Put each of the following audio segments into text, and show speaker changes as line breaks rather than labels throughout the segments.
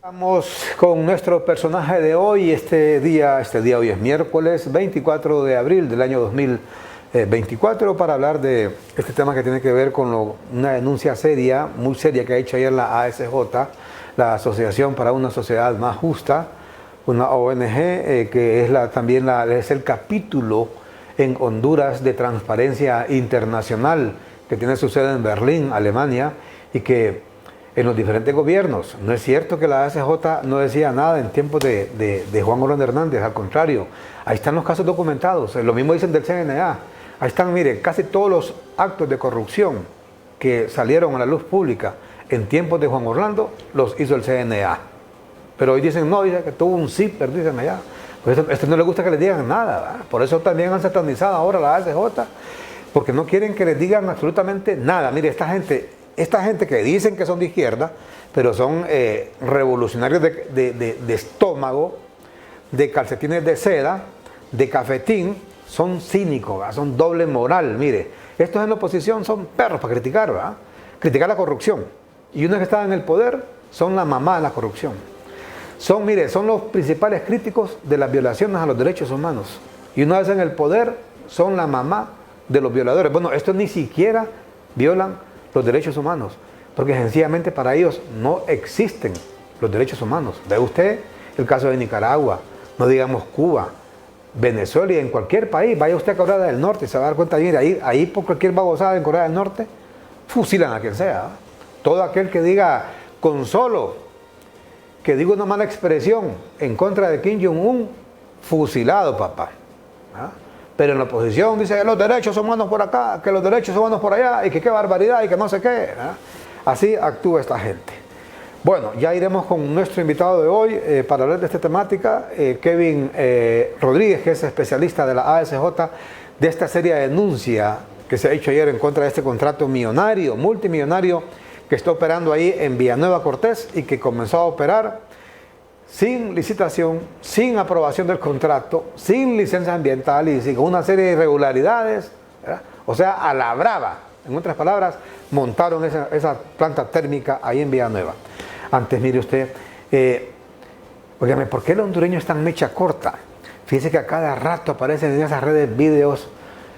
Estamos con nuestro personaje de hoy. Este día hoy es miércoles 24 de abril del año 2024 para hablar de este tema que tiene que ver con una denuncia seria, muy seria, que ha hecho ayer la ASJ, la Asociación para una Sociedad Más Justa, una ONG que es el capítulo en Honduras de Transparencia Internacional, que tiene su sede en Berlín, Alemania, y que en los diferentes gobiernos. No es cierto que la ASJ no decía nada en tiempos de Juan Orlando Hernández, al contrario, ahí están los casos documentados, lo mismo dicen del CNA, ahí están, mire, casi todos los actos de corrupción que salieron a la luz pública en tiempos de Juan Orlando, los hizo el CNA. Pero hoy dicen, no, dice que tuvo un zipper, dicen allá. Pues esto no les gusta que les digan nada, ¿verdad? Por eso también han satanizado ahora la ASJ, porque no quieren que les digan absolutamente nada. Mire, esta gente que dicen que son de izquierda, pero son revolucionarios de estómago, de calcetines de seda, de cafetín, son cínicos, ¿verdad? Son doble moral. Mire, estos en la oposición son perros para criticar, ¿verdad? Criticar la corrupción. Y unos que están en el poder son la mamá de la corrupción. Son los principales críticos de las violaciones a los derechos humanos. Y una vez en el poder, son la mamá de los violadores. Bueno, estos ni siquiera violan los derechos humanos, porque sencillamente para ellos no existen los derechos humanos. Ve usted el caso de Nicaragua, no digamos Cuba, Venezuela y en cualquier país. Vaya usted a Corea del Norte y se va a dar cuenta, mire, ahí por cualquier babosada en Corea del Norte, fusilan a quien sea. Todo aquel que diga con solo, que diga una mala expresión en contra de Kim Jong-un, fusilado, papá. ¿Ah? Pero en la oposición dice que los derechos humanos por acá, que los derechos humanos por allá, y que qué barbaridad, y que no sé qué. ¿Eh? Así actúa esta gente. Bueno, ya iremos con nuestro invitado de hoy para hablar de esta temática, Kevin Rodríguez, que es especialista de la ASJ, de esta seria denuncia que se ha hecho ayer en contra de este contrato millonario, multimillonario, que está operando ahí en Villanueva Cortés y que comenzó a operar sin licitación, sin aprobación del contrato, sin licencia ambiental y sin una serie de irregularidades, ¿verdad? O sea, a la brava. En otras palabras, montaron esa planta térmica ahí en Villanueva. Antes, mire usted, óigame, ¿por qué el hondureño es tan mecha corta? Fíjese que a cada rato aparecen en esas redes videos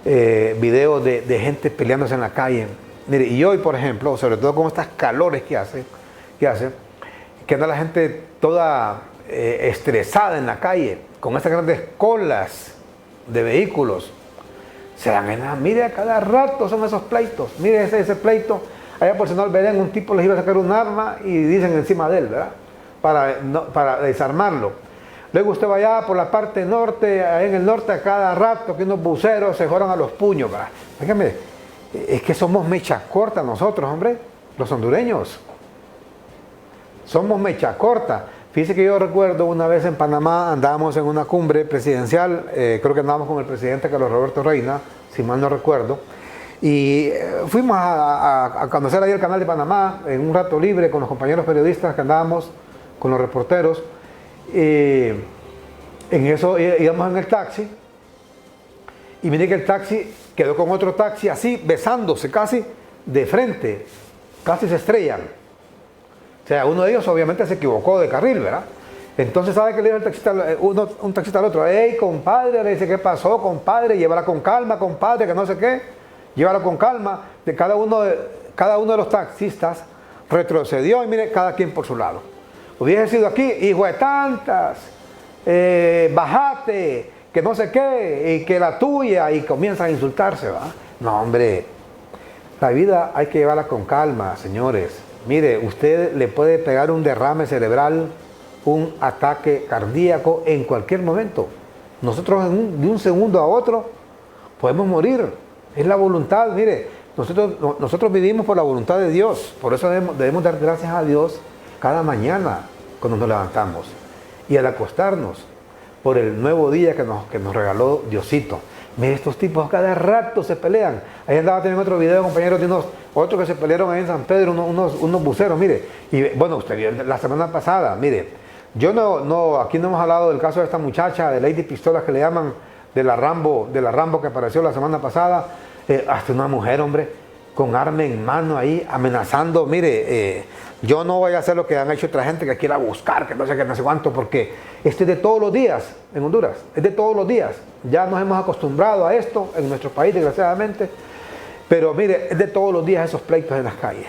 de gente peleándose en la calle. Mire, y hoy, por ejemplo, sobre todo con estas calores que hace, que anda la gente toda estresada en la calle, con estas grandes colas de vehículos, se dan en la, mire, a cada rato son esos pleitos. Mire ese pleito, allá por si no Belén, un tipo les iba a sacar un arma y dicen encima de él, ¿verdad? Para desarmarlo. Luego usted va allá por la parte norte, ahí en el norte, a cada rato que unos buceros se juegan a los puños, ¿verdad? Fíjame, es que somos mecha corta nosotros, hombre, los hondureños. Somos mecha corta. Fíjese que yo recuerdo una vez en Panamá, andábamos en una cumbre presidencial, creo que andábamos con el presidente Carlos Roberto Reina, si mal no recuerdo, y fuimos a conocer ahí el canal de Panamá en un rato libre con los compañeros periodistas que andábamos, con los reporteros. En eso íbamos en el taxi, y mire que el taxi quedó con otro taxi así, besándose casi de frente, casi se estrellan. O sea, uno de ellos obviamente se equivocó de carril, ¿verdad? Entonces, ¿sabe qué le dijo el taxista, un taxista al otro? ¡Ey, compadre! Le dice, ¿qué pasó, compadre? Llévala con calma, compadre, que no sé qué. Llévala con calma. Cada uno de los taxistas retrocedió y mire, cada quien por su lado. Hubiese sido aquí, hijo de tantas, bajate, que no sé qué, y que la tuya, y comienzan a insultarse, ¿verdad? No, hombre, la vida hay que llevarla con calma, señores. Mire, usted le puede pegar un derrame cerebral, un ataque cardíaco en cualquier momento. Nosotros de un segundo a otro podemos morir. Es la voluntad, mire, nosotros vivimos por la voluntad de Dios. Por eso debemos dar gracias a Dios cada mañana cuando nos levantamos. Y al acostarnos, por el nuevo día que nos regaló Diosito. Mire, estos tipos cada rato se pelean. Ahí andaba teniendo otro video, compañeros, de otros que se pelearon ahí en San Pedro, unos buceros, mire. Y bueno, usted vio la semana pasada, mire, yo aquí no hemos hablado del caso de esta muchacha, de Lady Pistolas que le llaman, de la Rambo que apareció la semana pasada, hasta una mujer, hombre, con arma en mano ahí, amenazando, mire, yo no voy a hacer lo que han hecho otra gente que quiera buscar, que no sé qué, no sé cuánto, porque esto es de todos los días en Honduras, es de todos los días. Ya nos hemos acostumbrado a esto en nuestro país, desgraciadamente, pero mire, es de todos los días esos pleitos en las calles,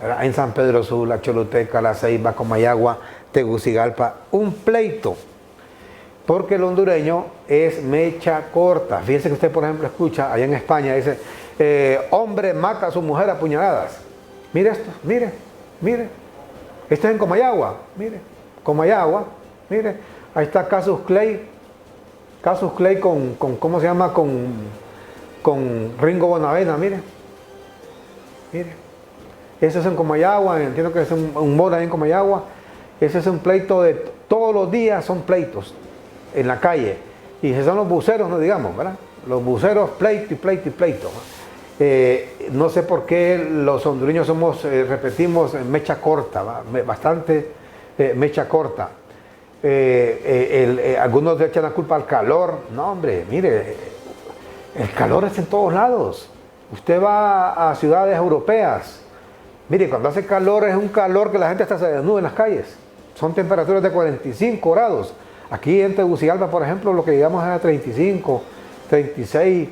¿verdad? En San Pedro Sula, Choluteca, La Ceiba, Comayagua, Tegucigalpa, un pleito, porque el hondureño es mecha corta. Fíjense que usted, por ejemplo, escucha allá en España, dice, hombre mata a su mujer a puñaladas. Mire esto, mire, mire. Esto es en Comayagua, mire. Comayagua, mire. Ahí está Casus Clay con ¿cómo se llama? Con Ringo Bonavena, mire. Mire. Eso es en Comayagua, entiendo que es un moro ahí en Comayagua. Ese es un pleito de todos los días, son pleitos en la calle. Y si son los buceros, no digamos, ¿verdad? Los buceros, pleito y pleito y pleito. No sé por qué los hondureños repetimos mecha corta, bastante mecha corta. Algunos le echan la culpa al calor. No, hombre, mire, el calor es en todos lados. Usted va a ciudades europeas, mire, cuando hace calor es un calor que la gente hasta se desnuda en las calles. Son temperaturas de 45 grados. Aquí en Tegucigalpa, por ejemplo, lo que llegamos es a 35, 36,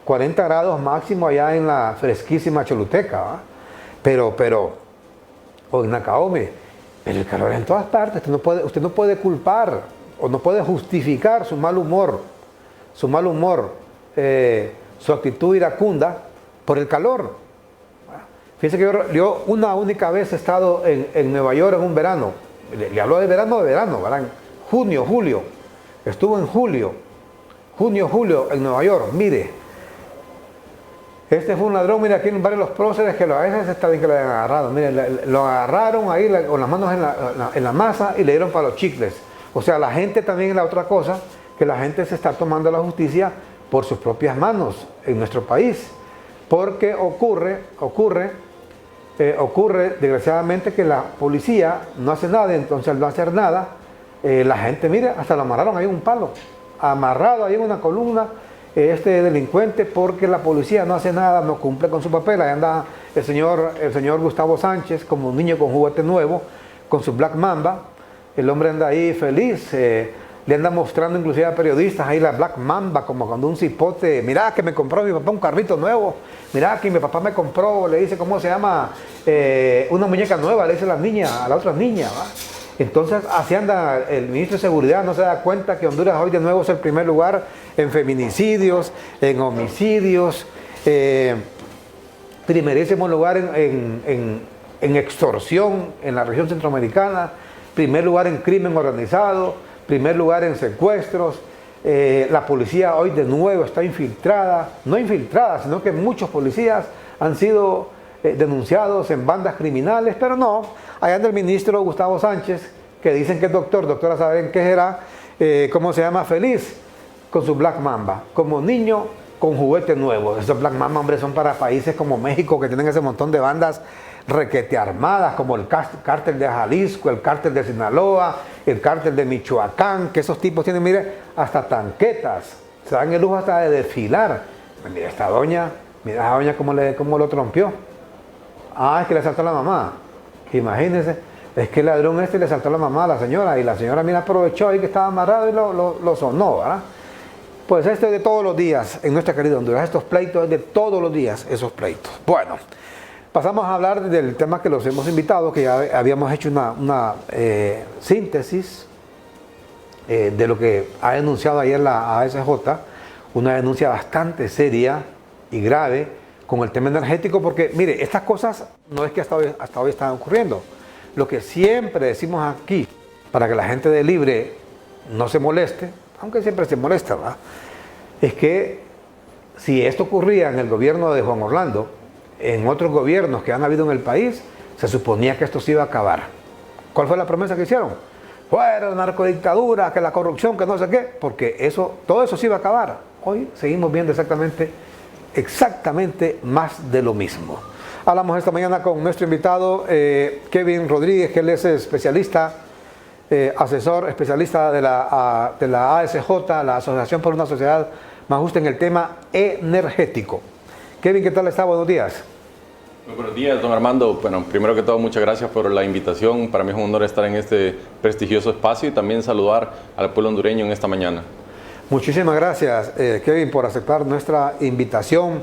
40 grados máximo allá en la fresquísima Choluteca, ¿va? O en Nacaome, pero el calor es en todas partes. Usted no puede culpar o no puede justificar su mal humor, su actitud iracunda por el calor. Fíjense que yo una única vez he estado en Nueva York en un verano. Le hablo de verano, ¿verdad? Junio, julio. Estuvo en julio, julio en Nueva York. Mire, este fue un ladrón, mire, aquí en el barrio Los Próceres, que a veces está bien que lo hayan agarrado. Mire, lo agarraron ahí con las manos en la masa y le dieron para los chicles. O sea, la gente también es la otra cosa, que la gente se está tomando la justicia por sus propias manos en nuestro país. Porque ocurre desgraciadamente que la policía no hace nada, entonces al no hacer nada, la gente, mire, hasta lo amarraron ahí en un palo, amarrado ahí en una columna, este delincuente, porque la policía no hace nada, no cumple con su papel. Ahí anda el señor Gustavo Sánchez como un niño con juguete nuevo, con su Black Mamba. El hombre anda ahí feliz, le anda mostrando inclusive a periodistas ahí la Black Mamba, como cuando un cipote, mirá que me compró mi papá un carrito nuevo, mirá que mi papá me compró, le dice, ¿cómo se llama? Una muñeca nueva, le dice a la otra niña, ¿va? Entonces así anda el ministro de Seguridad, no se da cuenta que Honduras hoy de nuevo es el primer lugar en feminicidios, en homicidios, primerísimo lugar en extorsión en la región centroamericana, primer lugar en crimen organizado, primer lugar en secuestros. La policía hoy de nuevo está infiltrada, no infiltrada, sino que muchos policías han sido denunciados en bandas criminales, pero no, allá anda el ministro Gustavo Sánchez, que dicen que es doctora saben qué será, ¿cómo se llama? Feliz, con su Black Mamba, como niño con juguete nuevo. Esos Black Mamba, hombre, son para países como México, que tienen ese montón de bandas requete armadas, como el cártel de Jalisco, el cártel de Sinaloa, el cártel de Michoacán, que esos tipos tienen, mire, hasta tanquetas, se dan el lujo hasta de desfilar. Mira esta doña, cómo lo trompió. Ah, es que le saltó a la mamá. Imagínense, es que el ladrón le saltó a la mamá a la señora, y la señora, mira, aprovechó ahí que estaba amarrado y lo sonó, ¿verdad? Pues este es de todos los días en nuestra querida Honduras. Estos pleitos es de todos los días, esos pleitos. Bueno, pasamos a hablar del tema que los hemos invitado, que ya habíamos hecho una síntesis de lo que ha denunciado ayer la ASJ, una denuncia bastante seria y grave con el tema energético, porque mire, estas cosas no es que hasta hoy están ocurriendo. Lo que siempre decimos aquí, para que la gente de Libre no se moleste, aunque siempre se molesta, ¿verdad?, es que si esto ocurría en el gobierno de Juan Orlando, en otros gobiernos que han habido en el país, se suponía que esto se iba a acabar. ¿Cuál fue la promesa que hicieron? Fuera la narcodictadura, que la corrupción, que no sé qué, porque todo eso se iba a acabar. Hoy seguimos viendo exactamente más de lo mismo. Hablamos esta mañana con nuestro invitado Kevin Rodríguez, que él es especialista, asesor especialista de la ASJ, la Asociación por una Sociedad Más Justa, en el tema energético. Kevin, ¿qué tal está? Buenos días.
Muy buenos días, don Armando. Bueno, primero que todo, muchas gracias por la invitación. Para mí es un honor estar en este prestigioso espacio y también saludar al pueblo hondureño en esta mañana.
Muchísimas gracias, Kevin, por aceptar nuestra invitación.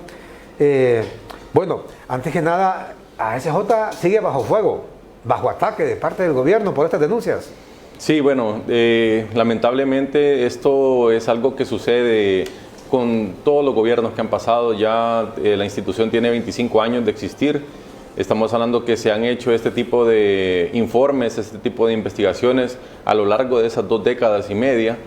Bueno, antes que nada, ASJ sigue bajo fuego, bajo ataque de parte del gobierno por estas denuncias.
Sí, bueno, lamentablemente esto es algo que sucede con todos los gobiernos que han pasado. Ya la institución tiene 25 años de existir. Estamos hablando que se han hecho este tipo de informes, este tipo de investigaciones a lo largo de esas 2 décadas y media.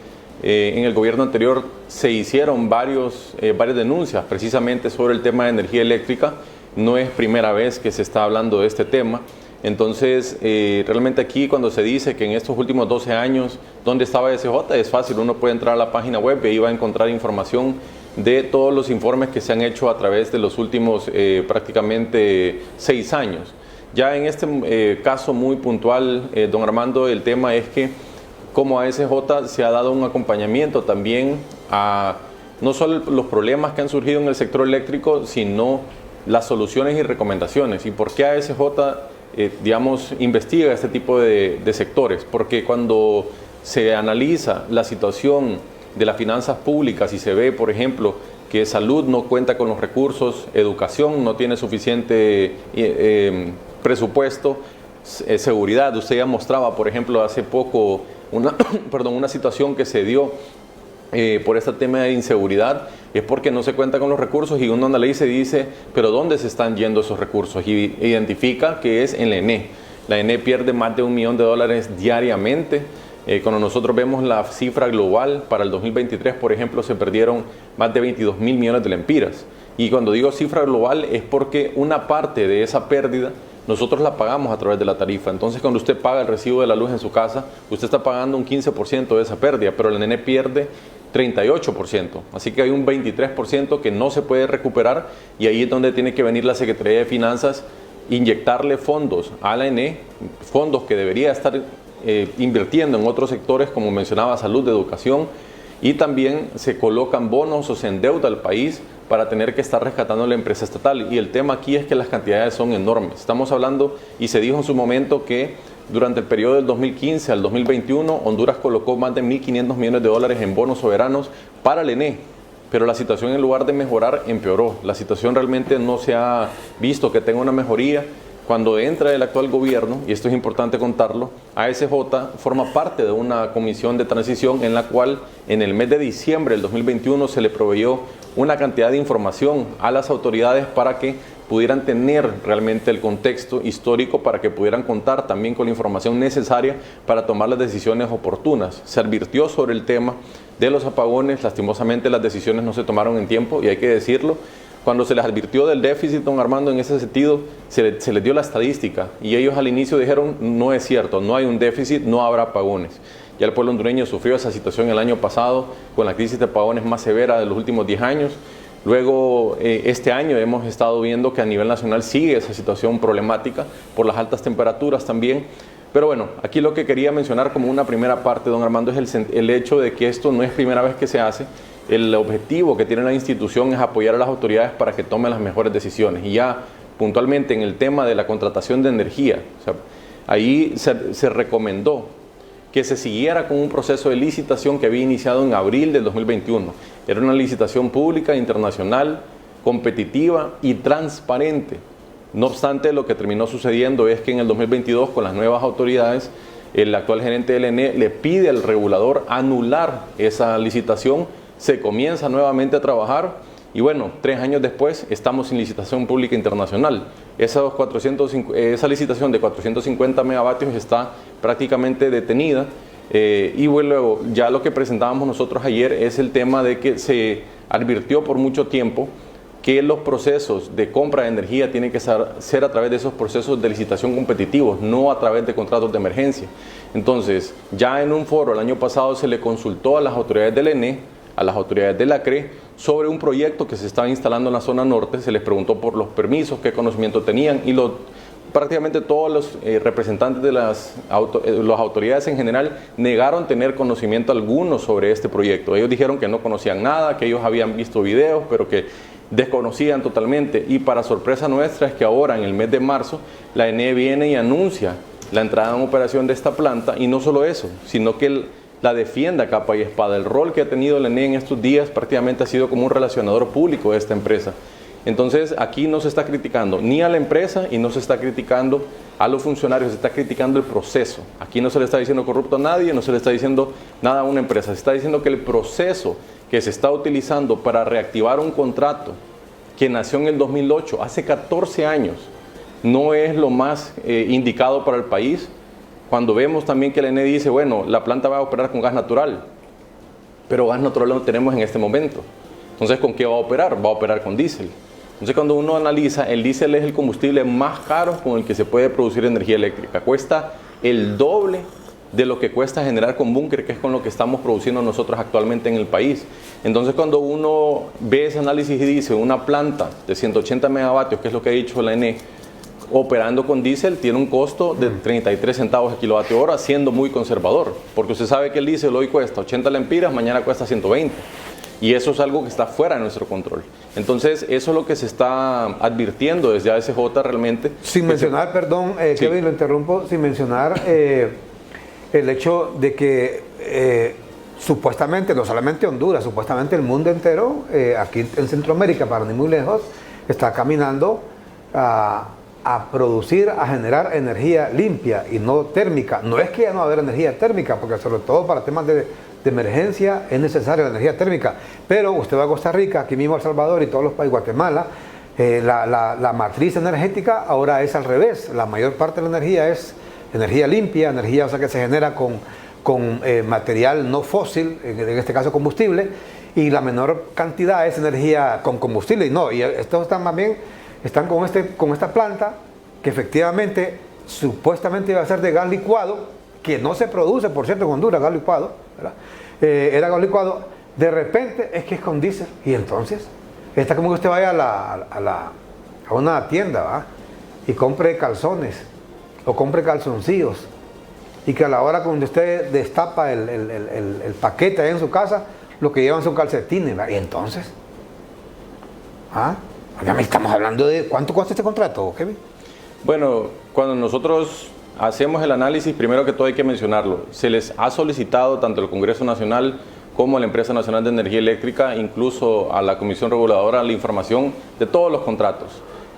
En el gobierno anterior se hicieron varias denuncias precisamente sobre el tema de energía eléctrica. No es primera vez que se está hablando de este tema. Entonces, realmente aquí cuando se dice que en estos últimos 12 años, ¿dónde estaba ASJ? Es fácil, uno puede entrar a la página web y ahí va a encontrar información de todos los informes que se han hecho a través de los últimos prácticamente 6 años. Ya en este caso muy puntual, don Armando, el tema es que como ASJ se ha dado un acompañamiento también a no solo los problemas que han surgido en el sector eléctrico, sino las soluciones y recomendaciones. ¿Y por qué ASJ, investiga este tipo de sectores? Porque cuando se analiza la situación de las finanzas públicas y se ve, por ejemplo, que salud no cuenta con los recursos, educación no tiene suficiente presupuesto, seguridad, usted ya mostraba, por ejemplo, hace poco una situación que se dio por este tema de inseguridad, es porque no se cuenta con los recursos y uno analiza y dice, pero ¿dónde se están yendo esos recursos? Y identifica que es en la ENE. La ENE pierde más de $1 millón diariamente. Cuando nosotros vemos la cifra global para el 2023, por ejemplo, se perdieron más de 22.000 millones de lempiras. Y cuando digo cifra global es porque una parte de esa pérdida nosotros la pagamos a través de la tarifa. Entonces, cuando usted paga el recibo de la luz en su casa, usted está pagando un 15% de esa pérdida, pero la ENE pierde 38%. Así que hay un 23% que no se puede recuperar y ahí es donde tiene que venir la Secretaría de Finanzas, inyectarle fondos a la ENE, fondos que debería estar invirtiendo en otros sectores, como mencionaba, salud, educación, y también se colocan bonos o se endeuda al país para tener que estar rescatando la empresa estatal. Y el tema aquí es que las cantidades son enormes. Estamos hablando, y se dijo en su momento, que durante el periodo del 2015 al 2021, Honduras colocó más de $1.500 millones en bonos soberanos para el ENE. Pero la situación, en lugar de mejorar, empeoró. La situación realmente no se ha visto que tenga una mejoría. Cuando entra el actual gobierno, y esto es importante contarlo, ASJ forma parte de una comisión de transición en la cual en el mes de diciembre del 2021 se le proveyó una cantidad de información a las autoridades para que pudieran tener realmente el contexto histórico, para que pudieran contar también con la información necesaria para tomar las decisiones oportunas. Se advirtió sobre el tema de los apagones, lastimosamente las decisiones no se tomaron en tiempo y hay que decirlo. Cuando se les advirtió del déficit, don Armando, en ese sentido, se les dio la estadística y ellos al inicio dijeron, no es cierto, no hay un déficit, no habrá apagones. Ya el pueblo hondureño sufrió esa situación el año pasado con la crisis de apagones más severa de los últimos 10 años. Luego, este año hemos estado viendo que a nivel nacional sigue esa situación problemática por las altas temperaturas también. Pero bueno, aquí lo que quería mencionar como una primera parte, don Armando, es el hecho de que esto no es primera vez que se hace. El objetivo que tiene la institución es apoyar a las autoridades para que tomen las mejores decisiones. Y ya puntualmente en el tema de la contratación de energía, ahí se recomendó que se siguiera con un proceso de licitación que había iniciado en abril del 2021. Era una licitación pública, internacional, competitiva y transparente. No obstante, lo que terminó sucediendo es que en el 2022, con las nuevas autoridades, el actual gerente del ENE le pide al regulador anular esa licitación. Se comienza nuevamente a trabajar y bueno, 3 años después estamos en licitación pública internacional. Esa licitación de 450 megavatios está prácticamente detenida y bueno, luego ya lo que presentábamos nosotros ayer es el tema de que se advirtió por mucho tiempo que los procesos de compra de energía tienen que ser a través de esos procesos de licitación competitivos, no a través de contratos de emergencia. Entonces, ya en un foro el año pasado se le consultó a las autoridades del ENE, a las autoridades de la CRE, sobre un proyecto que se estaba instalando en la zona norte. Se les preguntó por los permisos, qué conocimiento tenían y prácticamente todos los representantes de las autoridades en general negaron tener conocimiento alguno sobre este proyecto. Ellos dijeron que no conocían nada, que ellos habían visto videos, pero que desconocían totalmente, y para sorpresa nuestra es que ahora en el mes de marzo la ENE viene y anuncia la entrada en operación de esta planta, y no solo eso, sino que la defiende a capa y espada. El rol que ha tenido la ENE en estos días prácticamente ha sido como un relacionador público de esta empresa. Entonces aquí no se está criticando ni a la empresa y no se está criticando a los funcionarios, se está criticando el proceso. Aquí no se le está diciendo corrupto a nadie, no se le está diciendo nada a una empresa, se está diciendo que el proceso que se está utilizando para reactivar un contrato que nació en el 2008, hace 14 años, no es lo más indicado para el país. Cuando vemos también que la ENE dice, bueno, la planta va a operar con gas natural, pero gas natural no tenemos en este momento. Entonces, ¿con qué va a operar? Va a operar con diésel. Entonces, cuando uno analiza, el diésel es el combustible más caro con el que se puede producir energía eléctrica. Cuesta el doble de lo que cuesta generar con búnker, que es con lo que estamos produciendo nosotros actualmente en el país. Entonces, cuando uno ve ese análisis y dice, una planta de 180 megavatios, que es lo que ha dicho la ENE, operando con diésel, tiene un costo de 33 centavos el kilovatio hora, siendo muy conservador, porque usted sabe que el diésel hoy cuesta 80 lempiras, mañana cuesta 120. Y eso es algo que está fuera de nuestro control. Entonces, eso es lo que se está advirtiendo desde ASJ realmente.
Sin mencionar, perdón,
sí.
Kevin, lo interrumpo, sin mencionar el hecho de que supuestamente, no solamente Honduras, supuestamente el mundo entero, aquí en Centroamérica, para ni muy lejos, está caminando a producir, a generar energía limpia y no térmica. No es que ya no va a haber energía térmica, porque sobre todo para temas de emergencia es necesaria la energía térmica, pero usted va a Costa Rica, aquí mismo El Salvador y todos los países, Guatemala, la matriz energética ahora es al revés. La mayor parte de la energía es energía limpia, energía, o sea, que se genera con material no fósil, en este caso combustible, y la menor cantidad es energía con combustible. Y no, y estos están más bien, están con esta planta que efectivamente supuestamente iba a ser de gas licuado, que no se produce, por cierto, en Honduras, gas licuado, ¿verdad? Era gas licuado, de repente es que es con diésel, y entonces está como que usted vaya a una tienda, ¿va? Y compre calzones o compre calzoncillos, y que a la hora cuando usted destapa el paquete ahí en su casa, lo que llevan son calcetines, ¿va? Y entonces, ya me estamos hablando de ¿cuánto cuesta este contrato, Kevin?
Bueno, cuando nosotros hacemos el análisis, primero que todo hay que mencionarlo, se les ha solicitado tanto al Congreso Nacional como a la Empresa Nacional de Energía Eléctrica, incluso a la Comisión Reguladora, la información de todos los contratos,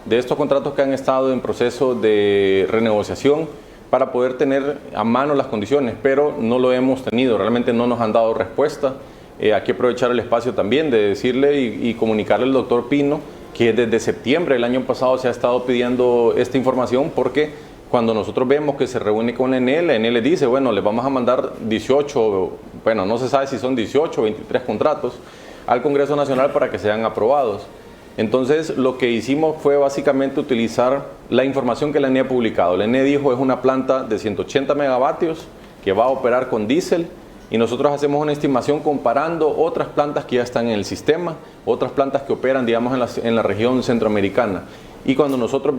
de estos contratos que han estado en proceso de renegociación, para poder tener a mano las condiciones, pero no lo hemos tenido, realmente no nos han dado respuesta. Hay que aprovechar el espacio también de decirle y comunicarle al doctor Pino que desde septiembre del año pasado se ha estado pidiendo esta información, porque cuando nosotros vemos que se reúne con la ENE le dice, bueno, les vamos a mandar 18, bueno, no se sabe si son 18 o 23 contratos al Congreso Nacional para que sean aprobados. Entonces, lo que hicimos fue básicamente utilizar la información que la ENE ha publicado. La ENE dijo, es una planta de 180 megavatios que va a operar con diésel, y nosotros hacemos una estimación comparando otras plantas que ya están en el sistema, otras plantas que operan, digamos, en la región centroamericana. Y cuando nosotros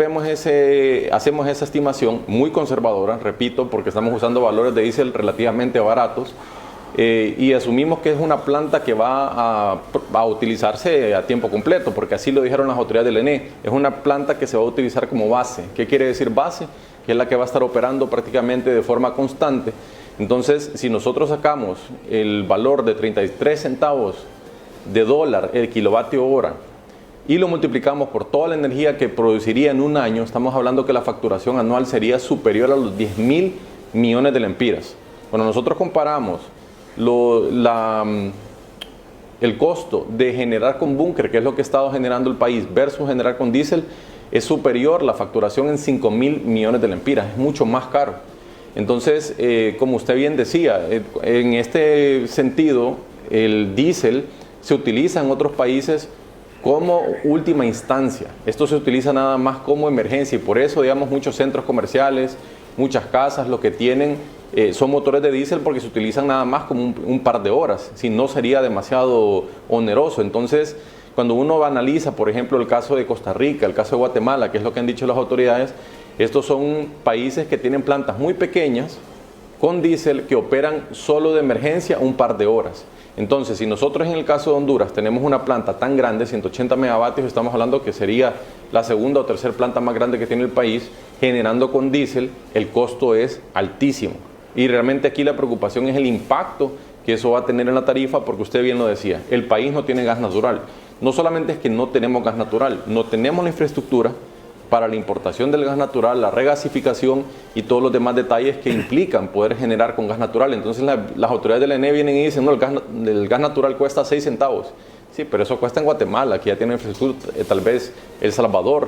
hacemos esa estimación muy conservadora, repito, porque estamos usando valores de diésel relativamente baratos, y asumimos que es una planta que va a utilizarse a tiempo completo, porque así lo dijeron las autoridades del ENE, es una planta que se va a utilizar como base. ¿Qué quiere decir base? Que es la que va a estar operando prácticamente de forma constante. Entonces, si nosotros sacamos el valor de 33 centavos de dólar el kilovatio hora y lo multiplicamos por toda la energía que produciría en un año, estamos hablando que la facturación anual sería superior a los 10.000 millones de lempiras. Cuando nosotros comparamos el costo de generar con búnker, que es lo que ha estado generando el país, versus generar con diésel, es superior la facturación en 5.000 millones de lempiras, es mucho más caro. Entonces, como usted bien decía, en este sentido, el diésel se utiliza en otros países como última instancia. Esto se utiliza nada más como emergencia, y por eso, digamos, muchos centros comerciales, muchas casas, lo que tienen son motores de diésel, porque se utilizan nada más como un par de horas, si no sería demasiado oneroso. Entonces, cuando uno analiza, por ejemplo, el caso de Costa Rica, el caso de Guatemala, que es lo que han dicho las autoridades, estos son países que tienen plantas muy pequeñas con diésel que operan solo de emergencia un par de horas. Entonces, si nosotros en el caso de Honduras tenemos una planta tan grande, 180 megavatios, estamos hablando que sería la segunda o tercera planta más grande que tiene el país, generando con diésel, el costo es altísimo. Y realmente aquí la preocupación es el impacto que eso va a tener en la tarifa, porque usted bien lo decía, el país no tiene gas natural. No solamente es que no tenemos gas natural, no tenemos la infraestructura para la importación del gas natural, la regasificación y todos los demás detalles que implican poder generar con gas natural. Entonces las autoridades de la ENE vienen y dicen, no, el gas natural cuesta 6 centavos. Sí, pero eso cuesta en Guatemala, que ya tiene infraestructura, tal vez El Salvador.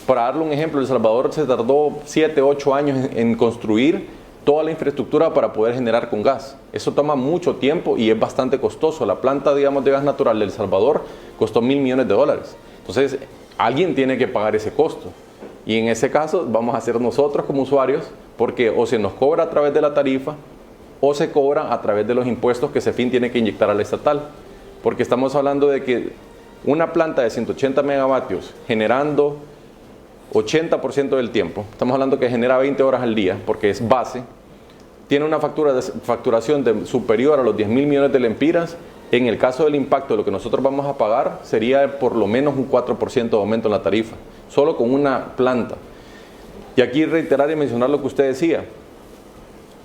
Para darle un ejemplo, El Salvador se tardó 7, 8 años en construir toda la infraestructura para poder generar con gas. Eso toma mucho tiempo y es bastante costoso. La planta, digamos, de gas natural de El Salvador costó $1.000 millones. Entonces, alguien tiene que pagar ese costo. Y en ese caso vamos a ser nosotros como usuarios, porque o se nos cobra a través de la tarifa o se cobra a través de los impuestos que CEFIN tiene que inyectar a la estatal. Porque estamos hablando de que una planta de 180 megavatios generando 80% del tiempo, estamos hablando que genera 20 horas al día, porque es base, tiene una facturación superior a los 10.000 millones de lempiras. En el caso del impacto de lo que nosotros vamos a pagar, sería por lo menos un 4% de aumento en la tarifa, solo con una planta. Y aquí reiterar y mencionar lo que usted decía.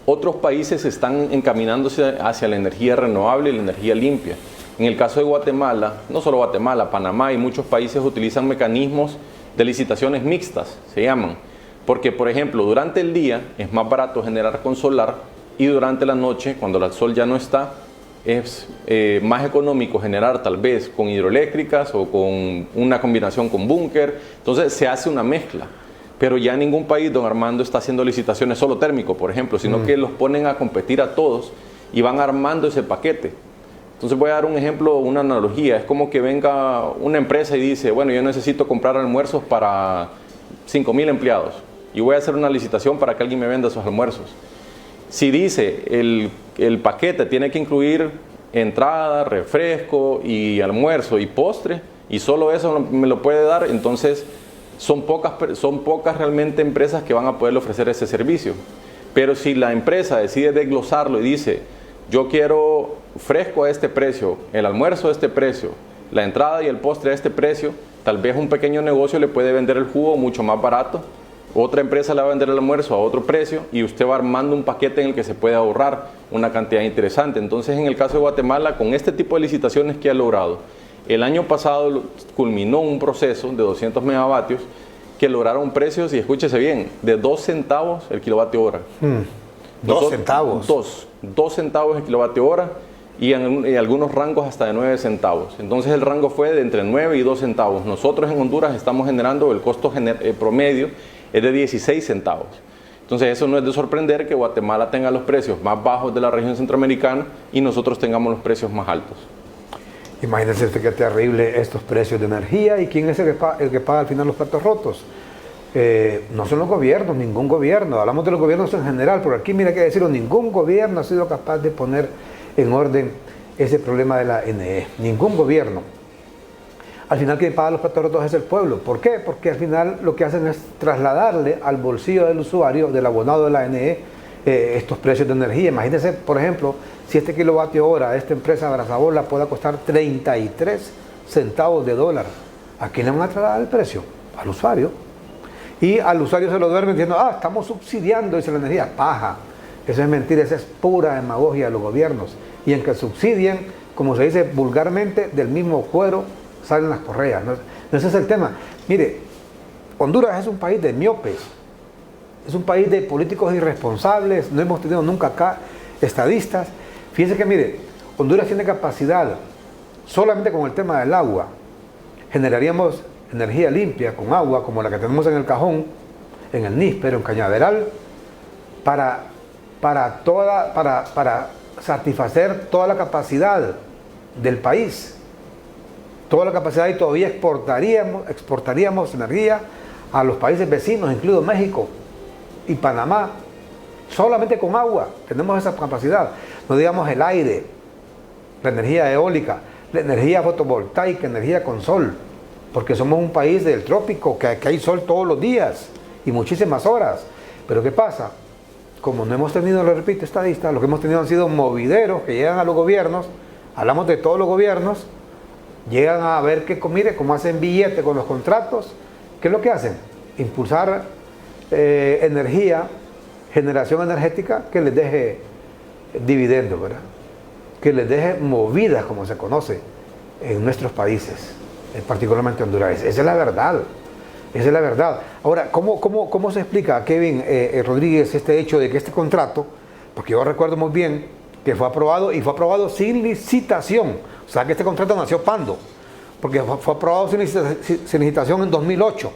Otros países están encaminándose hacia la energía renovable y la energía limpia. En el caso de Guatemala, no solo Guatemala, Panamá y muchos países utilizan mecanismos de licitaciones mixtas, se llaman. Porque, por ejemplo, durante el día es más barato generar con solar y durante la noche, cuando el sol ya no está, es más económico generar tal vez con hidroeléctricas o con una combinación con búnker. Entonces se hace una mezcla. Pero ya ningún país, don Armando, está haciendo licitaciones solo térmico, por ejemplo, sino que los ponen a competir a todos y van armando ese paquete. Entonces voy a dar un ejemplo, una analogía. Es como que venga una empresa y dice, bueno, yo necesito comprar almuerzos para 5.000 empleados y voy a hacer una licitación para que alguien me venda esos almuerzos. Si dice el paquete tiene que incluir entrada, refresco y almuerzo y postre, y solo eso me lo puede dar, entonces son pocas realmente empresas que van a poder ofrecer ese servicio. Pero si la empresa decide desglosarlo y dice, yo quiero fresco a este precio, el almuerzo a este precio, la entrada y el postre a este precio, tal vez un pequeño negocio le puede vender el jugo mucho más barato, otra empresa le va a vender el almuerzo a otro precio y usted va armando un paquete en el que se puede ahorrar una cantidad interesante. Entonces, en el caso de Guatemala, con este tipo de licitaciones que ha logrado, el año pasado culminó un proceso de 200 megavatios que lograron precios, y escúchese bien, de 2 centavos el kilovatio hora.
2 centavos.
2 centavos el kilovatio hora y en algunos rangos hasta de 9 centavos. Entonces el rango fue de entre 9 y 2 centavos. Nosotros en Honduras estamos generando el costo promedio es de 16 centavos. Entonces eso no es de sorprender que Guatemala tenga los precios más bajos de la región centroamericana y nosotros tengamos los precios más altos.
Imagínense usted qué terrible estos precios de energía, y quién es el que paga al final los platos rotos. No son los gobiernos, ningún gobierno, hablamos de los gobiernos en general, pero aquí mira que decirlo, ningún gobierno ha sido capaz de poner en orden ese problema de la NE, ningún gobierno. Al final quien paga los platos rotos es el pueblo. ¿Por qué? Porque al final lo que hacen es trasladarle al bolsillo del usuario, del abonado de la NE, estos precios de energía. Imagínense, por ejemplo, si este kilovatio hora de esta empresa Brasabor pueda costar 33 centavos de dólar. ¿A quién le van a trasladar el precio? Al usuario. Y al usuario se lo duermen diciendo, estamos subsidiando, dice la energía. Paja. Eso es mentira, esa es pura demagogia de los gobiernos. Y en que subsidien, como se dice vulgarmente, del mismo cuero salen las correas. ¿No? Ese es el tema. Mire, Honduras es un país de miopes, es un país de políticos irresponsables, no hemos tenido nunca acá estadistas. Fíjense que, mire, Honduras tiene capacidad, solamente con el tema del agua, generaríamos energía limpia con agua, como la que tenemos en el Cajón, en el Níspero, en Cañaveral, para satisfacer toda la capacidad del país, toda la capacidad, y todavía exportaríamos energía a los países vecinos, incluido México y Panamá, solamente con agua tenemos esa capacidad. No digamos el aire, la energía eólica, la energía fotovoltaica, energía con sol, porque somos un país del trópico, que hay sol todos los días y muchísimas horas. Pero ¿qué pasa? Como no hemos tenido, lo repito, estadistas, lo que hemos tenido han sido movideros que llegan a los gobiernos hablamos de todos los gobiernos, llegan a ver que, mire, cómo hacen billete con los contratos. ¿Qué es lo que hacen? Impulsar energía, generación energética que les deje dividendos, ¿verdad? Que les deje movidas, como se conoce en nuestros países, particularmente Honduras. Esa es la verdad. Esa es la verdad. Ahora, ¿cómo se explica, Kevin Rodríguez, este hecho de que este contrato, porque yo recuerdo muy bien que fue aprobado y fue aprobado sin licitación? O sea, que este contrato nació pando, porque fue aprobado sin licitación en 2008,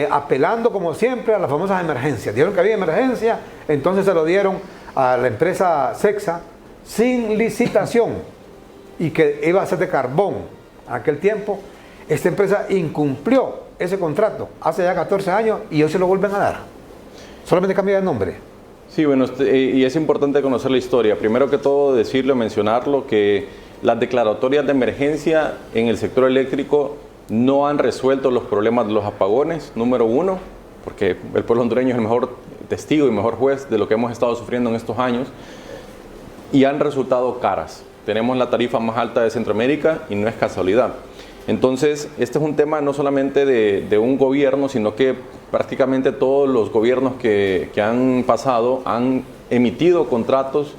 apelando como siempre a las famosas emergencias. Dijeron que había emergencia, entonces se lo dieron a la empresa Cexa sin licitación y que iba a ser de carbón. En aquel tiempo, esta empresa incumplió ese contrato hace ya 14 años y hoy se lo vuelven a dar. Solamente cambia de nombre.
Sí, bueno, y es importante conocer la historia. Primero que todo, decirlo, mencionarlo, que las declaratorias de emergencia en el sector eléctrico no han resuelto los problemas de los apagones, número uno, porque el pueblo hondureño es el mejor testigo y mejor juez de lo que hemos estado sufriendo en estos años, y han resultado caras. Tenemos la tarifa más alta de Centroamérica y no es casualidad. Entonces, este es un tema no solamente de un gobierno, sino que prácticamente todos los gobiernos que han pasado han emitido contratos